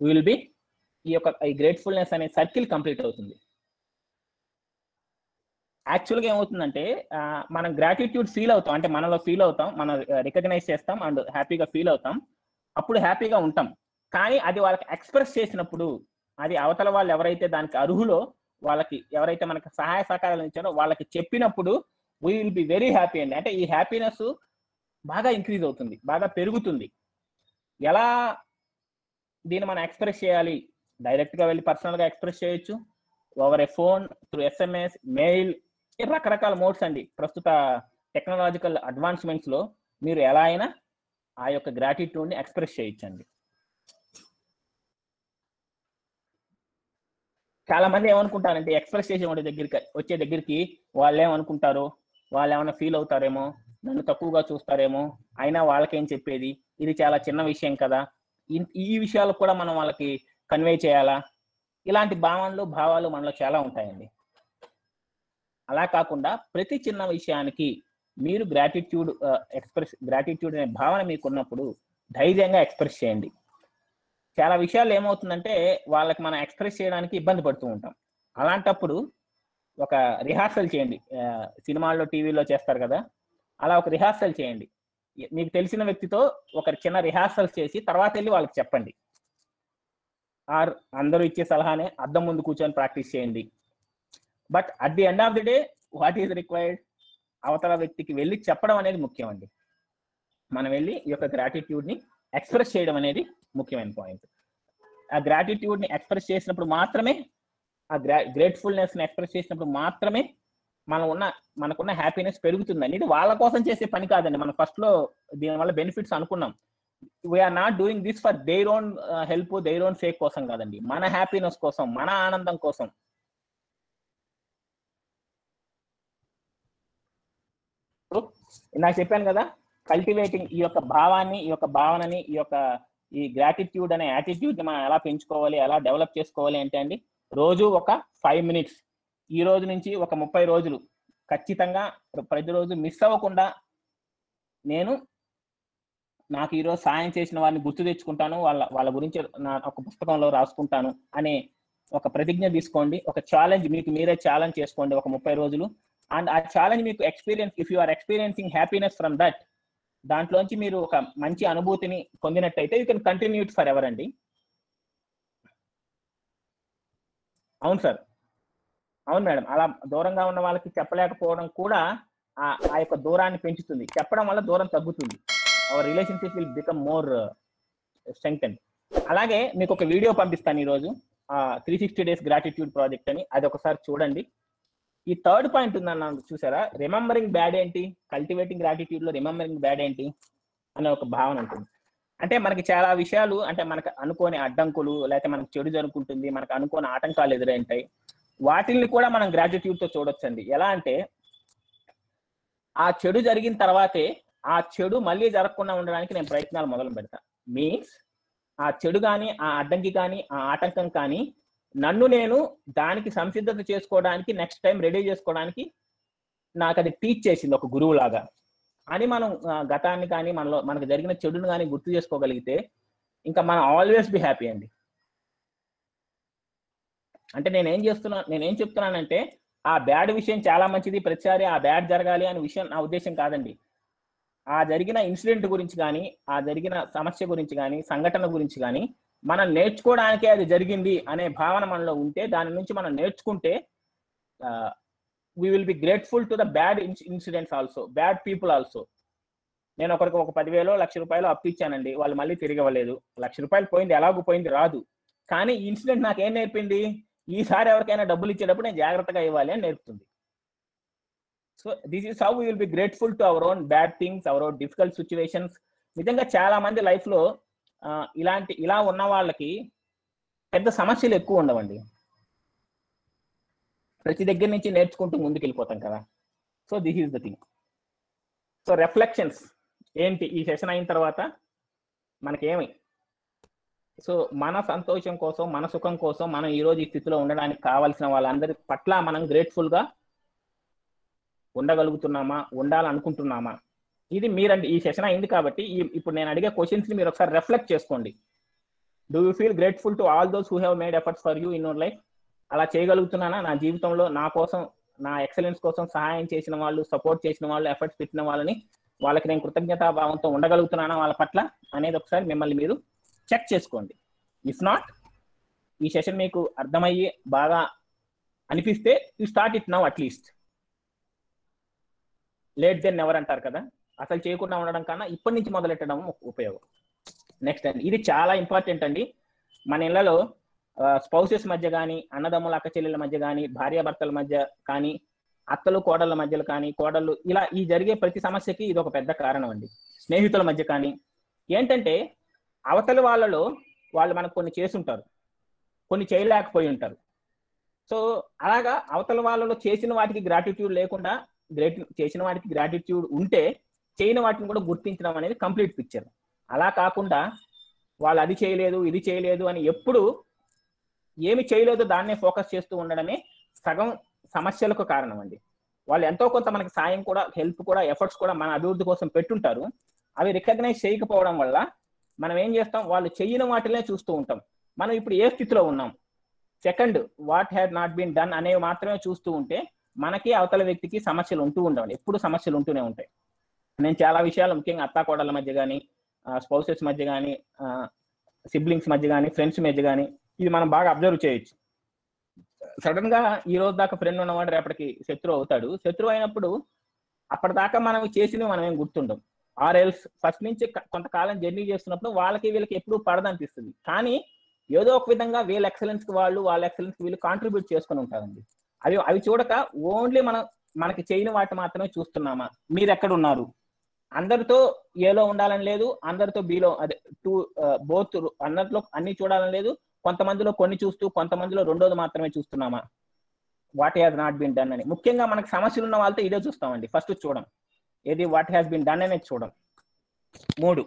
విల్ బి ఈ గ్రేట్ఫుల్నెస్ అనే సర్కిల్ కంప్లీట్ అవుతుంది. యాక్చువల్గా ఏమవుతుందంటే మనం గ్రాటిట్యూడ్ ఫీల్ అవుతాం, అంటే మనలో ఫీల్ అవుతాం, మనం రికగ్నైజ్ చేస్తాం అండ్ హ్యాపీగా ఫీల్ అవుతాం, అప్పుడు హ్యాపీగా ఉంటాం. కానీ అది వాళ్ళకి ఎక్స్ప్రెస్ చేసినప్పుడు, అది అవతల వాళ్ళు ఎవరైతే దానికి అర్హులో వాళ్ళకి, ఎవరైతే మనకి సహాయ సహకారాలు ఇచ్చారో వాళ్ళకి చెప్పినప్పుడు we will be very happy అండి. అంటే ఈ హ్యాపీనెస్ బాగా ఇంక్రీజ్ అవుతుంది, బాగా పెరుగుతుంది. ఎలా దీన్ని మనం ఎక్స్ప్రెస్ చేయాలి? డైరెక్ట్గా వెళ్ళి పర్సనల్గా ఎక్స్ప్రెస్ చేయొచ్చు, over a phone, through SMS, mail, రకరకాల మోడ్స్ అండి. ప్రస్తుత టెక్నాలజికల్ అడ్వాన్స్మెంట్స్ లో మీరు ఎలా అయినా ఆ యొక్క గ్రాటిట్యూడ్ ని ఎక్స్ప్రెస్ చేయొచ్చండి. చాలా మంది ఏమనుకుంటారంటే ఎక్స్ప్రెస్ చేసే వచ్చే దగ్గరికి వాళ్ళు ఏమనుకుంటారో, వాళ్ళు ఏమైనా ఫీల్ అవుతారేమో, నన్ను తక్కువగా చూస్తారేమో, అయినా వాళ్ళకేం చెప్పేది, ఇది చాలా చిన్న విషయం కదా, ఈ విషయాలు కూడా మనం వాళ్ళకి కన్వే చేయాలా, ఇలాంటి భావాలు మనలో చాలా ఉంటాయండి. అలా కాకుండా ప్రతి చిన్న విషయానికి మీరు గ్రాటిట్యూడ్ అనే భావన మీకున్నప్పుడు ధైర్యంగా ఎక్స్ప్రెస్ చేయండి. చాలా విషయాలు ఏమవుతుందంటే వాళ్ళకి మనం ఎక్స్ప్రెస్ చేయడానికి ఇబ్బంది పడుతూ ఉంటాం. అలాంటప్పుడు ఒక రిహార్సల్ చేయండి. సినిమాల్లో, టీవీలో చేస్తారు కదా, అలా ఒక రిహార్సల్ చేయండి. మీకు తెలిసిన వ్యక్తితో ఒక చిన్న రిహార్సల్ చేసి తర్వాత వెళ్ళి వాళ్ళకి చెప్పండి. ఆర్ అందరూ ఇచ్చే సలహానే అద్దం ముందు కూర్చొని ప్రాక్టీస్ చేయండి. But at the end of the day what is required, అవతల వ్యక్తికి వెళ్ళి చెప్పడం అనేది ముఖ్యం అండి. మనం వెళ్ళి ఈ యొక్క గ్రాటిట్యూడ్ ని ఎక్స్ప్రెస్ చేయడం అనేది ముఖ్యమైన పాయింట్. ఆ గ్రాటిట్యూడ్ ని ఎక్స్ప్రెస్ చేసినప్పుడు మాత్రమే, ఆ గ్రేట్ఫుల్నెస్ ని ఎక్స్ప్రెస్ చేసినప్పుడు మాత్రమే మనకున్న హ్యాపీనెస్ పెరుగుతుందండి. ఇది వాళ్ళ కోసం చేసే పని కాదండి. మనం ఫస్ట్ లో దీనివల్ల బెనిఫిట్స్ అనుకున్నాం. We're not doing this for their own help, their own sake కోసం కాదండి, మన హ్యాపీనెస్ కోసం, మన ఆనందం కోసం. నాకు చెప్పాను కదా, కల్టివేటింగ్ ఈ యొక్క భావాన్ని, ఈ యొక్క భావనని, ఈ గ్రాటిట్యూడ్ అనే యాటిట్యూడ్ ని మనం ఎలా పెంచుకోవాలి, ఎలా డెవలప్ చేసుకోవాలి అంటే అండి, రోజు ఒక 5 minutes, ఈ రోజు నుంచి ఒక 30 రోజులు ఖచ్చితంగా ప్రతిరోజు మిస్ అవ్వకుండా నాకు ఈరోజు సాయం చేసిన వారిని గుర్తు తెచ్చుకుంటాను, వాళ్ళ గురించి ఒక పుస్తకంలో రాసుకుంటాను అనే ఒక ప్రతిజ్ఞ తీసుకోండి. ఒక ఛాలెంజ్, మీకు మీరే ఛాలెంజ్ చేసుకోండి ఒక 30 రోజులు. అండ్ ఆ ఛాలెంజ్ మీకు if you are experiencing happiness from that, దాంట్లోంచి మీరు ఒక మంచి అనుభూతిని పొందినట్టయితే you can continue it forever అండి. అవును సార్, అవును మేడం. అలా దూరంగా ఉన్న వాళ్ళకి చెప్పలేకపోవడం కూడా ఆ యొక్క దూరాన్ని పెంచుతుంది. చెప్పడం వల్ల దూరం తగ్గుతుంది. Our relationship will become more strengthened. అలాగే మీకు ఒక వీడియో పంపిస్తాను ఈరోజు, 360 days గ్రాటిట్యూడ్ ప్రాజెక్ట్ అని, అది ఒకసారి చూడండి. ఈ థర్డ్ పాయింట్ ఉందన్న, చూసారా, రిమెంబరింగ్ బ్యాడ్ ఏంటి, కల్టివేటింగ్ గ్రాటిట్యూడ్ లో రిమెంబరింగ్ బ్యాడ్ ఏంటి అనే ఒక భావన ఉంటుంది. అంటే మనకి చాలా విషయాలు, అంటే మనకు అనుకోని అడ్డంకులు, లేకపోతే మనకు చెడు జరుగుతుంటుంది, మనకు అనుకోని ఆటంకాలు ఎదురైంటాయి, వాటిల్ని కూడా మనం గ్రాటిట్యూడ్ తో చూడొచ్చండి. ఎలా అంటే ఆ చెడు జరిగిన తర్వాతే ఆ చెడు మళ్ళీ జరగకుండా ఉండడానికి నేను ప్రయత్నాలు మొదలు పెడతా. మీన్స్ ఆ చెడు కానీ, ఆ అడ్డంకి కానీ, ఆ ఆటంకం కానీ నన్ను నేను దానికి సంసిద్ధత చేసుకోవడానికి, నెక్స్ట్ టైం రెడీ చేసుకోవడానికి నాకు అది టీచ్ చేసింది ఒక గురువు లాగా అని మనం గతాన్ని కానీ, మనకు జరిగిన చెడును కానీ గుర్తు చేసుకోగలిగితే ఇంకా మనం ఆల్వేస్ బి హ్యాపీ అండి. అంటే నేనేం చెప్తున్నానంటే ఆ బ్యాడ్ విషయం చాలా మంచిది, ప్రతిసారి ఆ బ్యాడ్ జరగాలి అనే విషయం నా ఉద్దేశం కాదండి. ఆ జరిగిన ఇన్సిడెంట్ గురించి కానీ, ఆ జరిగిన సమస్య గురించి కానీ, సంఘటన గురించి కానీ మనం నేర్చుకోవడానికే అది జరిగింది అనే భావన మనలో ఉంటే, దాని నుంచి మనం నేర్చుకుంటే we will be grateful to the bad incidents also, bad people also. నేను ఒకరికి ఒక 10,000 1,00,000 రూపాయలు అప్పు ఇచ్చానండి, వాళ్ళు మళ్ళీ తిరిగి ఇవ్వలేదు. 1,00,000 రూపాయలు పోయింది, ఎలాగూ పోయింది, రాదు. కానీ ఈ ఇన్సిడెంట్ నాకు ఏం నేర్పింది, ఈసారి ఎవరికైనా డబ్బులు ఇచ్చేటప్పుడు నేను జాగ్రత్తగా ఇవ్వాలి అని నేర్పుతుంది. So this is how we will be grateful to our own bad things, our own difficult situations. నిజంగా చాలా మంది లైఫ్ లో ఇలా ఉన్న వాళ్ళకి పెద్ద సమస్యలు ఎక్కువ ఉండవండి. ప్రతి దగ్గర నుంచి నేర్చుకుంటూ ముందుకు వెళ్ళిపోతాం కదా. So this is the thing. So reflections ఏంటి ఈ సెషన్ అయిన తర్వాత మనకేమి, సో మన సంతోషం కోసం, మన సుఖం కోసం, మనం ఈరోజు ఈ స్థితిలో ఉండడానికి కావాల్సిన వాళ్ళందరి పట్ల మనం గ్రేట్ఫుల్గా ఉండగలుగుతున్నామా, ఉండాలనుకుంటున్నామా, ఇది మీరండి. ఈ సెషన్ అయింది కాబట్టి ఇప్పుడు నేను అడిగే క్వశ్చన్స్ని మీరు ఒకసారి రిఫ్లెక్ట్ చేసుకోండి. Do you feel grateful to all those who have made efforts for you in your life? అలా చేయగలుగుతున్నానా? నా జీవితంలో నా కోసం, నా ఎక్సలెన్స్ కోసం సహాయం చేసిన వాళ్ళు, సపోర్ట్ చేసిన వాళ్ళు, ఎఫర్ట్స్ పెట్టిన వాళ్ళని, వాళ్ళకి నేను కృతజ్ఞతాభావంతో ఉండగలుగుతున్నానా వాళ్ళ పట్ల అనేది ఒకసారి మిమ్మల్ని మీరు చెక్ చేసుకోండి. ఇఫ్ నాట్, ఈ సెషన్ మీకు అర్థమయ్యి బాగా అనిపిస్తే you start it now at least. Late than never అంటారు కదా, అసలు చేయకుండా ఉండడం కన్నా ఇప్పటి నుంచి మొదలెట్టడం ఉపయోగం. నెక్స్ట్ అండి, ఇది చాలా ఇంపార్టెంట్ అండి. మన ఇళ్లలో స్పౌసెస్ మధ్య కానీ, అన్నదమ్ముల అక్క చెల్లెల మధ్య కానీ, భార్యాభర్తల మధ్య కానీ, అత్తలు కోడళ్ళ మధ్యలో కానీ, కోడళ్ళు ఇలా ఈ జరిగే ప్రతి సమస్యకి ఇది ఒక పెద్ద కారణం అండి. స్నేహితుల మధ్య కానీ ఏంటంటే, అవతల వాళ్ళలో వాళ్ళు మనకు కొన్ని చేసుంటారు, కొన్ని చేయలేకపోయి ఉంటారు. సో అలాగా అవతల వాళ్ళలో చేసిన వాటికి గ్రాటిట్యూడ్ లేకుండా, చేసిన వాటికి గ్రాటిట్యూడ్ ఉంటే చేయని వాటిని కూడా గుర్తించడం అనేది కంప్లీట్ పిక్చర్. అలా కాకుండా వాళ్ళు అది చేయలేదు, ఇది చేయలేదు అని ఎప్పుడు ఏమి చేయలేదు దాన్నే ఫోకస్ చేస్తూ ఉండడమే సగం సమస్యలకు కారణం అండి. వాళ్ళు ఎంతో కొంత మనకి సాయం కూడా, హెల్ప్ కూడా, ఎఫర్ట్స్ కూడా మన అభివృద్ధి కోసం పెట్టుంటారు. అవి రికగ్నైజ్ చేయకపోవడం వల్ల మనం ఏం చేస్తాం, వాళ్ళు చేయని వాటినే చూస్తూ ఉంటాం. మనం ఇప్పుడు ఏ స్థితిలో ఉన్నాం, second what had not been done అనేవి మాత్రమే చూస్తూ ఉంటే మనకి అవతల వ్యక్తికి సమస్యలు ఉంటూ ఉండవండి. ఎప్పుడు సమస్యలు ఉంటూనే ఉంటాయి. నేను చాలా విషయాలు, ముఖ్యంగా అత్తాకోడళ్ళ మధ్య కానీ, స్పౌసెస్ మధ్య కానీ, సిబ్లింగ్స్ మధ్య కానీ, ఫ్రెండ్స్ మధ్య కానీ, ఇది మనం బాగా అబ్జర్వ్ చేయొచ్చు. సడన్ గా ఈ రోజు దాకా ఫ్రెండ్ ఉన్నవాడు రేపటికి శత్రువు అవుతాడు. శత్రువు అయినప్పుడు అప్పటిదాకా మనం చేసినవి మనం ఏం గుర్తుండం. ఆర్ ఎల్స్ ఫస్ట్ నుంచి కొంతకాలం జర్నీ చేస్తున్నప్పుడు వాళ్ళకి వీళ్ళకి ఎప్పుడు పడదనిపిస్తుంది. కానీ ఏదో ఒక విధంగా వీళ్ళ ఎక్సలెన్స్ కి వాళ్ళు, వాళ్ళ ఎక్సలెన్స్ కి వీళ్ళు కాంట్రిబ్యూట్ చేసుకుని ఉంటారండి. అవి చూడక ఓన్లీ మనకి చేయని వాటి మాత్రమే చూస్తున్నామా? మీరు ఎక్కడ ఉన్నారు? అందరితో ఏలో ఉండాలని లేదు, అందరితో బీలో, అదే బోత్ అందరిలో అన్ని చూడాలని లేదు. కొంతమందిలో కొన్ని చూస్తూ, కొంతమందిలో రెండోది మాత్రమే చూస్తున్నామా? What has not been done అని. ముఖ్యంగా మనకు సమస్యలు ఉన్న వాళ్ళతో ఇదే చూస్తామండి. ఫస్ట్ చూడం ఏది, వాట్ హ్యాస్ బీన్ డన్ అనేది చూడం. 3,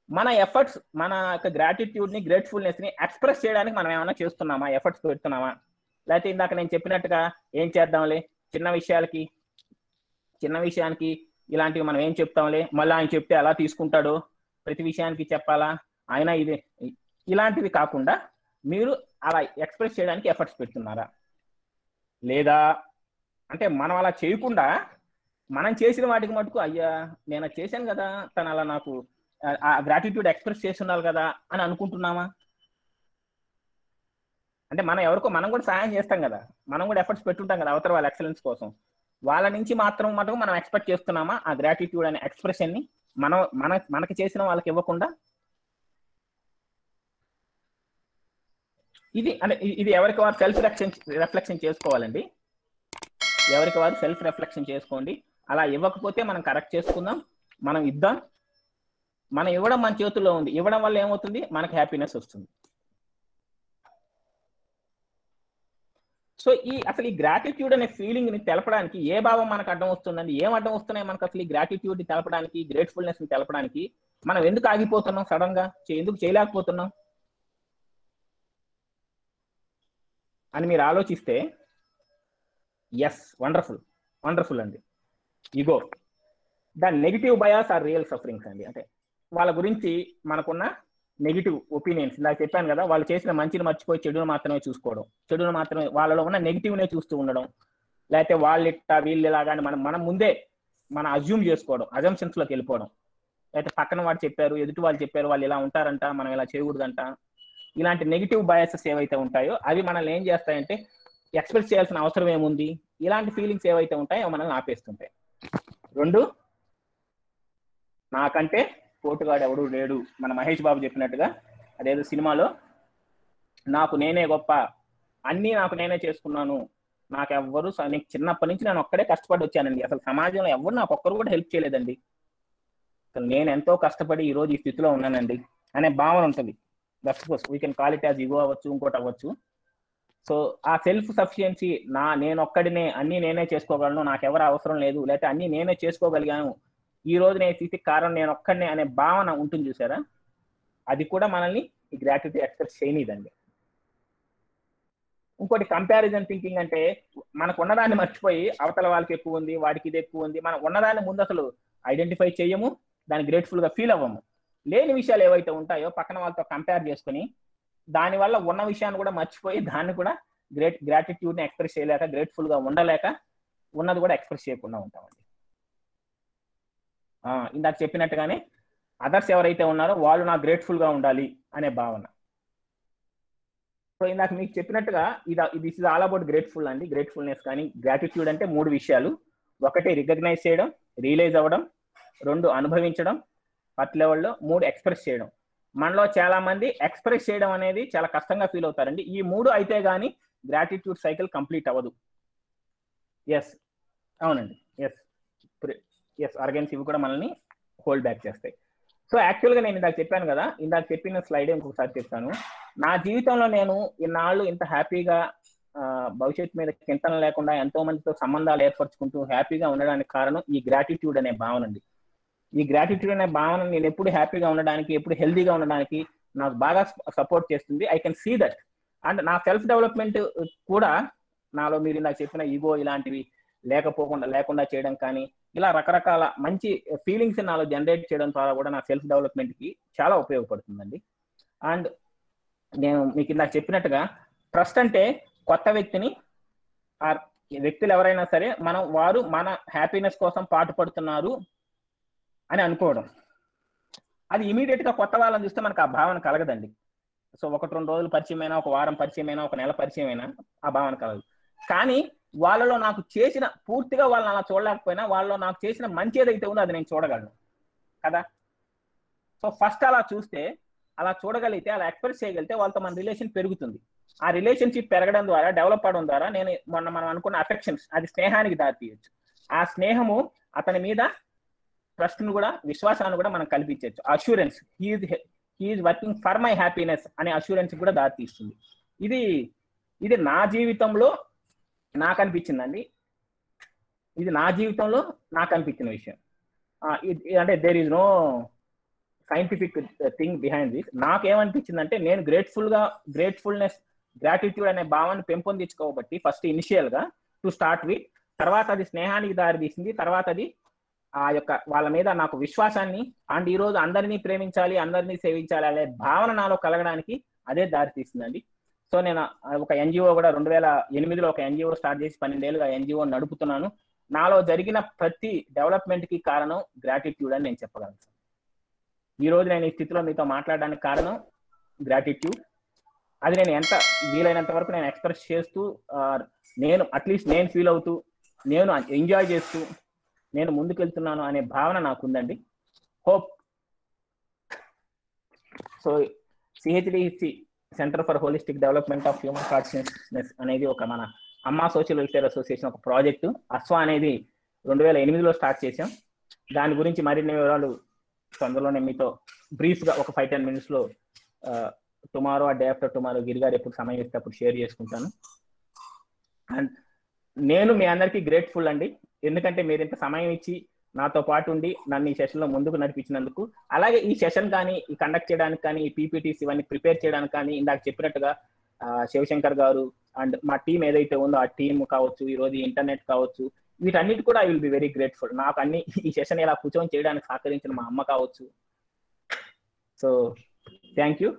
మన ఎఫర్ట్స్, మన యొక్క గ్రాటిట్యూడ్ ని, గ్రేట్ఫుల్నెస్ ని ఎక్స్ప్రెస్ చేయడానికి మనం ఏమైనా చేస్తున్నామా? ఎఫర్ట్స్ పెడుతున్నామా? లేకపోతే ఇందాక నేను చెప్పినట్టుగా ఏం చేద్దాంలే, చిన్న విషయానికి ఇలాంటివి మనం ఏం చెప్తాంలే, మళ్ళీ ఆయన చెప్తే ఎలా తీసుకుంటాడో, ప్రతి విషయానికి చెప్పాలా ఆయన, ఇది ఇలాంటివి కాకుండా మీరు అలా ఎక్స్ప్రెస్ చేయడానికి ఎఫర్ట్స్ పెడుతున్నారా? లేదా అంటే మనం అలా చేయకుండా మనం చేసిన వాటికి మటుకు అయ్యా నేను అది చేశాను కదా, తను అలా నాకు ఆ గ్రాటిట్యూడ్ ఎక్స్ప్రెస్ చేస్తున్నారు కదా అని అనుకుంటున్నామా? అంటే మనం ఎవరికో మనం కూడా సహాయం చేస్తాం కదా, మనం కూడా ఎఫర్ట్స్ పెట్టుంటాం కదా అవతల వాళ్ళ ఎక్సలెన్స్ కోసం. వాళ్ళ నుంచి మాత్రం మటుకు మనం ఎక్స్పెక్ట్ చేస్తున్నామా ఆ గ్రాటిట్యూడ్ అనే ఎక్స్ప్రెషన్ ని మనకి చేసిన వాళ్ళకి ఇవ్వకుండా? ఇది ఎవరికి వారు సెల్ఫ్ రిఫ్లెక్షన్ చేసుకోవాలండి. ఎవరికి వారు సెల్ఫ్ రిఫ్లెక్షన్ చేసుకోండి. అలా ఇవ్వకపోతే మనం కరెక్ట్ చేసుకుందాం, మనం ఇద్దాం. మనం ఇవ్వడం మన చేతుల్లో ఉంది. ఇవ్వడం వల్ల ఏమవుతుంది, మనకు హ్యాపీనెస్ వస్తుంది. సో అసలు ఈ గ్రాటిట్యూడ్ అనే ఫీలింగ్ ని తెలపడానికి ఏ భావం మనకు అడ్డం వస్తుందండి? ఏం అడ్డం వస్తున్నాయి మనకు అసలు ఈ గ్రాటిట్యూడ్ ని తెలపడానికి, గ్రేట్ఫుల్నెస్ ని తెలపడానికి? మనం ఎందుకు ఆగిపోతున్నాం? సడన్ గా ఎందుకు చేయలేకపోతున్నాం అని మీరు ఆలోచిస్తే, ఎస్, వండర్ఫుల్ అండి. Ego the negative bias are real sufferings అండి. అంటే వాళ్ళ గురించి మనకున్న నెగిటివ్ ఒపీనియన్స్, ఇలా చెప్పాను కదా, వాళ్ళు చేసిన మంచిని మర్చిపోయి చెడును మాత్రమే చూసుకోవడం, చెడును మాత్రమే, వాళ్ళలో ఉన్న నెగిటివ్నే చూస్తూ ఉండడం, లేకపోతే వాళ్ళు ఇట్టా వీళ్ళు ఇలాగా మనం ముందే మనం అజ్యూమ్ చేసుకోవడం, అజంప్షన్స్ లోకి వెళ్ళిపోవడం, లేకపోతే పక్కన వాడు చెప్పారు, ఎదుటి వాళ్ళు చెప్పారు, వాళ్ళు ఇలా ఉంటారంట, మనం ఇలా చేయకూడదంట. ఇలాంటి నెగిటివ్ బయాసెస్ ఏవైతే ఉంటాయో అవి మనల్ని ఏం చేస్తాయంటే, ఎక్స్ప్రెస్ చేయాల్సిన అవసరం ఏముంది, ఇలాంటి ఫీలింగ్స్ ఏవైతే ఉంటాయో మనల్ని ఆపేస్తుంటాయి. 2, నాకంటే పోటుగాడు ఎవడు లేడు, మన మహేష్ బాబు చెప్పినట్టుగా, అదేదో సినిమాలో, నాకు నేనే గొప్ప, అన్నీ నాకు నేనే చేసుకున్నాను, నాకెవ్వరు, నీకు చిన్నప్పటి నుంచి నేను ఒక్కడే కష్టపడి వచ్చానండి, అసలు సమాజంలో ఎవరు నాకు ఒక్కరు కూడా హెల్ప్ చేయలేదండి, అసలు నేను ఎంతో కష్టపడి ఈరోజు ఈ స్థితిలో ఉన్నానండి అనే భావన ఉంటుంది. Suppose we can call it as ego అవ్వచ్చు, ఇంకోటి అవ్వచ్చు. సో ఆ సెల్ఫ్ సఫిషియన్సీ, నేను ఒక్కడినే అన్ని నేనే చేసుకోగలను, నాకెవరు అవసరం లేదు, లేకపోతే అన్ని నేనే చేసుకోగలిగాను, ఈ రోజు నేను స్థితికి కారణం నేను ఒక్కడినే అనే భావన ఉంటుంది చూసారా, అది కూడా మనల్ని ఈ గ్రాటిట్యూడ్ ఎక్స్ప్రెస్ చేయనిదండి. ఇంకోటి కంపారిజన్ థింకింగ్ అంటే మనకు ఉన్నదాన్ని మర్చిపోయి అవతల వాళ్ళకి ఎక్కువ ఉంది, వాడికి ఇది ఎక్కువ ఉంది, మనం ఉన్నదాన్ని ముందు అసలు ఐడెంటిఫై చేయము, దాన్ని గ్రేట్ఫుల్ గా ఫీల్ అవ్వము. లేని విషయాలు ఏవైతే ఉంటాయో పక్కన వాళ్ళతో కంపేర్ చేసుకుని దానివల్ల ఉన్న విషయాన్ని కూడా మర్చిపోయి దాన్ని కూడా గ్రాటిట్యూడ్ ని ఎక్స్ప్రెస్ చేయలేక, గ్రేట్ఫుల్ గా ఉండలేక, ఉన్నది కూడా ఎక్స్ప్రెస్ చేయకుండా ఉంటామండి. ఇందాక చెప్పినట్టుగానే అదర్స్ ఎవరైతే ఉన్నారో వాళ్ళు నాకు గ్రేట్ఫుల్ గా ఉండాలి అనే భావన. సో ఇందాక మీకు చెప్పినట్టుగా this is all about grateful అండి. గ్రేట్ఫుల్నెస్ కానీ గ్రాటిట్యూడ్ అంటే 3 విషయాలు. 1 రికగ్నైజ్ చేయడం, రియలైజ్ అవ్వడం, 2 అనుభవించడం, ఫస్ట్ లెవెల్లో 3 ఎక్స్ప్రెస్ చేయడం. మనలో చాలా మంది ఎక్స్ప్రెస్ చేయడం అనేది చాలా కష్టంగా ఫీల్ అవుతారండి. ఈ 3 అయితే కానీ గ్రాటిట్యూడ్ సైకిల్ కంప్లీట్ అవ్వదు. ఎస్, అవునండి, ఎస్ అరగెన్స్ ఇవి కూడా మనల్ని హోల్డ్ బ్యాక్ చేస్తాయి. సో యాక్చువల్గా నేను ఇందాక చెప్పాను కదా, ఇందాక చెప్పిన స్లైడ్ ఇంకొకసారి చెప్తాను. నా జీవితంలో నేను ఇన్నాళ్ళు ఇంత హ్యాపీగా భవిష్యత్తు మీద చింతన లేకుండా ఎంతో మందితో సంబంధాలు ఏర్పరచుకుంటూ హ్యాపీగా ఉండడానికి కారణం ఈ గ్రాటిట్యూడ్ అనే భావన అండి. ఈ గ్రాటిట్యూడ్ అనే భావన నేను ఎప్పుడు హ్యాపీగా ఉండడానికి, ఎప్పుడు హెల్దీగా ఉండడానికి నాకు బాగా సపోర్ట్ చేస్తుంది. I can see that. And నా సెల్ఫ్ డెవలప్మెంట్ కూడా నాలో మీరు ఇందాక చెప్పిన ఈగో ఇలాంటివి లేకుండా చేయడం కానీ, ఇలా రకరకాల మంచి ఫీలింగ్స్ నాలో జనరేట్ చేయడం ద్వారా కూడా నా సెల్ఫ్ డెవలప్మెంట్ కి చాలా ఉపయోగపడుతుందండి. అండ్ నేను మీకు ఇందాక చెప్పినట్టుగా ట్రస్ట్ అంటే కొత్త వ్యక్తిని, ఆ వ్యక్తులు ఎవరైనా సరే వారు మన హ్యాపీనెస్ కోసం పాటుపడుతున్నారు అని అనుకోవడం. అది ఇమీడియట్ గా కొత్త వాళ్ళని చూస్తే మనకు ఆ భావన కలగదండి. సో 1-2 రోజులు పరిచయమైనా, 1 వారం పరిచయమైనా, 1 నెల పరిచయమైనా ఆ భావన కలగదు. కానీ వాళ్ళలో నాకు చేసిన, పూర్తిగా వాళ్ళని అలా చూడలేకపోయినా వాళ్ళలో నాకు చేసిన మంచి ఏదైతే ఉందో అది నేను చూడగలను కదా. సో ఫస్ట్ అలా చూస్తే, అలా చూడగలిగితే, అలా ఎక్స్ప్రెస్ చేయగలిగితే వాళ్ళతో మన రిలేషన్ పెరుగుతుంది. ఆ రిలేషన్షిప్ పెరగడం ద్వారా, డెవలప్ అవడం ద్వారా మనం అనుకున్న అఫెక్షన్స్ అది స్నేహానికి దారితీయచ్చు. ఆ స్నేహము అతని మీద ట్రస్ట్ ను కూడా, విశ్వాసాన్ని కూడా మనం కల్పించవచ్చు. Assurance, he's working for my happiness అనే అష్యూరెన్స్ కూడా దారితీస్తుంది. ఇది నా జీవితంలో నాకు అనిపించిందండి. ఇది నా జీవితంలో నాకు అనిపించిన విషయం. అంటే there is no scientific thing behind this. నాకేమనిపించిందంటే, నేను గ్రేట్ఫుల్నెస్, గ్రాటిట్యూడ్ అనే భావాన్ని పెంపొందించుకోబట్టి ఫస్ట్ ఇనిషియల్ గా టు స్టార్ట్ విత్, తర్వాత అది స్నేహానికి దారి తీసింది, తర్వాత అది వాళ్ళ మీద నాకు విశ్వాసాన్ని, అండ్ ఈ రోజు అందరినీ ప్రేమించాలి, అందరినీ సేవించాలి అనే భావన నాలో కలగడానికి అదే దారి తీసిందండి. సో నేను ఒక ఎన్జిఓ కూడా 2008లో ఒక ఎన్జిఓ స్టార్ట్ చేసి 12 ఏళ్ళుగా ఎన్జిఓ నడుపుతున్నాను. నాలో జరిగిన ప్రతి డెవలప్మెంట్ కి కారణం గ్రాటిట్యూడ్ అని నేను చెప్పగలను. ఈ రోజు నేను ఈ స్థితిలో మీతో మాట్లాడడానికి కారణం గ్రాటిట్యూడ్. అది నేను ఎంత వీలైనంత వరకు నేను ఎక్స్ప్రెస్ చేస్తూ, నేను అట్లీస్ట్ నేను ఫీల్ అవుతూ, నేను ఎంజాయ్ చేస్తూ నేను ముందుకెళ్తున్నాను అనే భావన నాకుందండి. Hope. So CHDC centre for holistic development of human consciousness అనేది ఒక మన అమ్మా సోషల్ వెల్ఫేర్ అసోసియేషన్ ఒక ప్రాజెక్టు. అస్వా అనేది 2008లో స్టార్ట్ చేసాం. దాని గురించి మరిన్ని వివరాలు తొందరలోనే మీతో బ్రీఫ్ గా ఒక 5-10 minutes లో టుమారో, డే ఆఫ్టర్ టుమారో గిరి గారు ఎప్పుడు సమయం ఇస్తే అప్పుడు షేర్ చేసుకుంటాను. అండ్ నేను మీ అందరికీ గ్రేట్ఫుల్ అండి, ఎందుకంటే మీరు ఇంత సమయం ఇచ్చి నాతో పాటు ఉండి నన్ను ఈ సెషన్ లో ముందుకు నడిపించినందుకు. అలాగే ఈ సెషన్ కానీ, ఈ కండక్ట్ చేయడానికి కానీ, ఈ పీపీటీస్ ఇవన్నీ ప్రిపేర్ చేయడానికి కానీ, ఇందాక చెప్పినట్టుగా శివశంకర్ గారు అండ్ మా టీం ఏదైతే ఉందో ఆ టీం కావచ్చు, ఈ రోజు ఇంటర్నెట్ కావచ్చు, వీటన్నిటి కూడా I will be very grateful. నాకు అన్ని ఈ సెషన్ ఇలా కూర్చొని చేయడానికి సహకరించిన మా అమ్మ కావచ్చు. So thank you.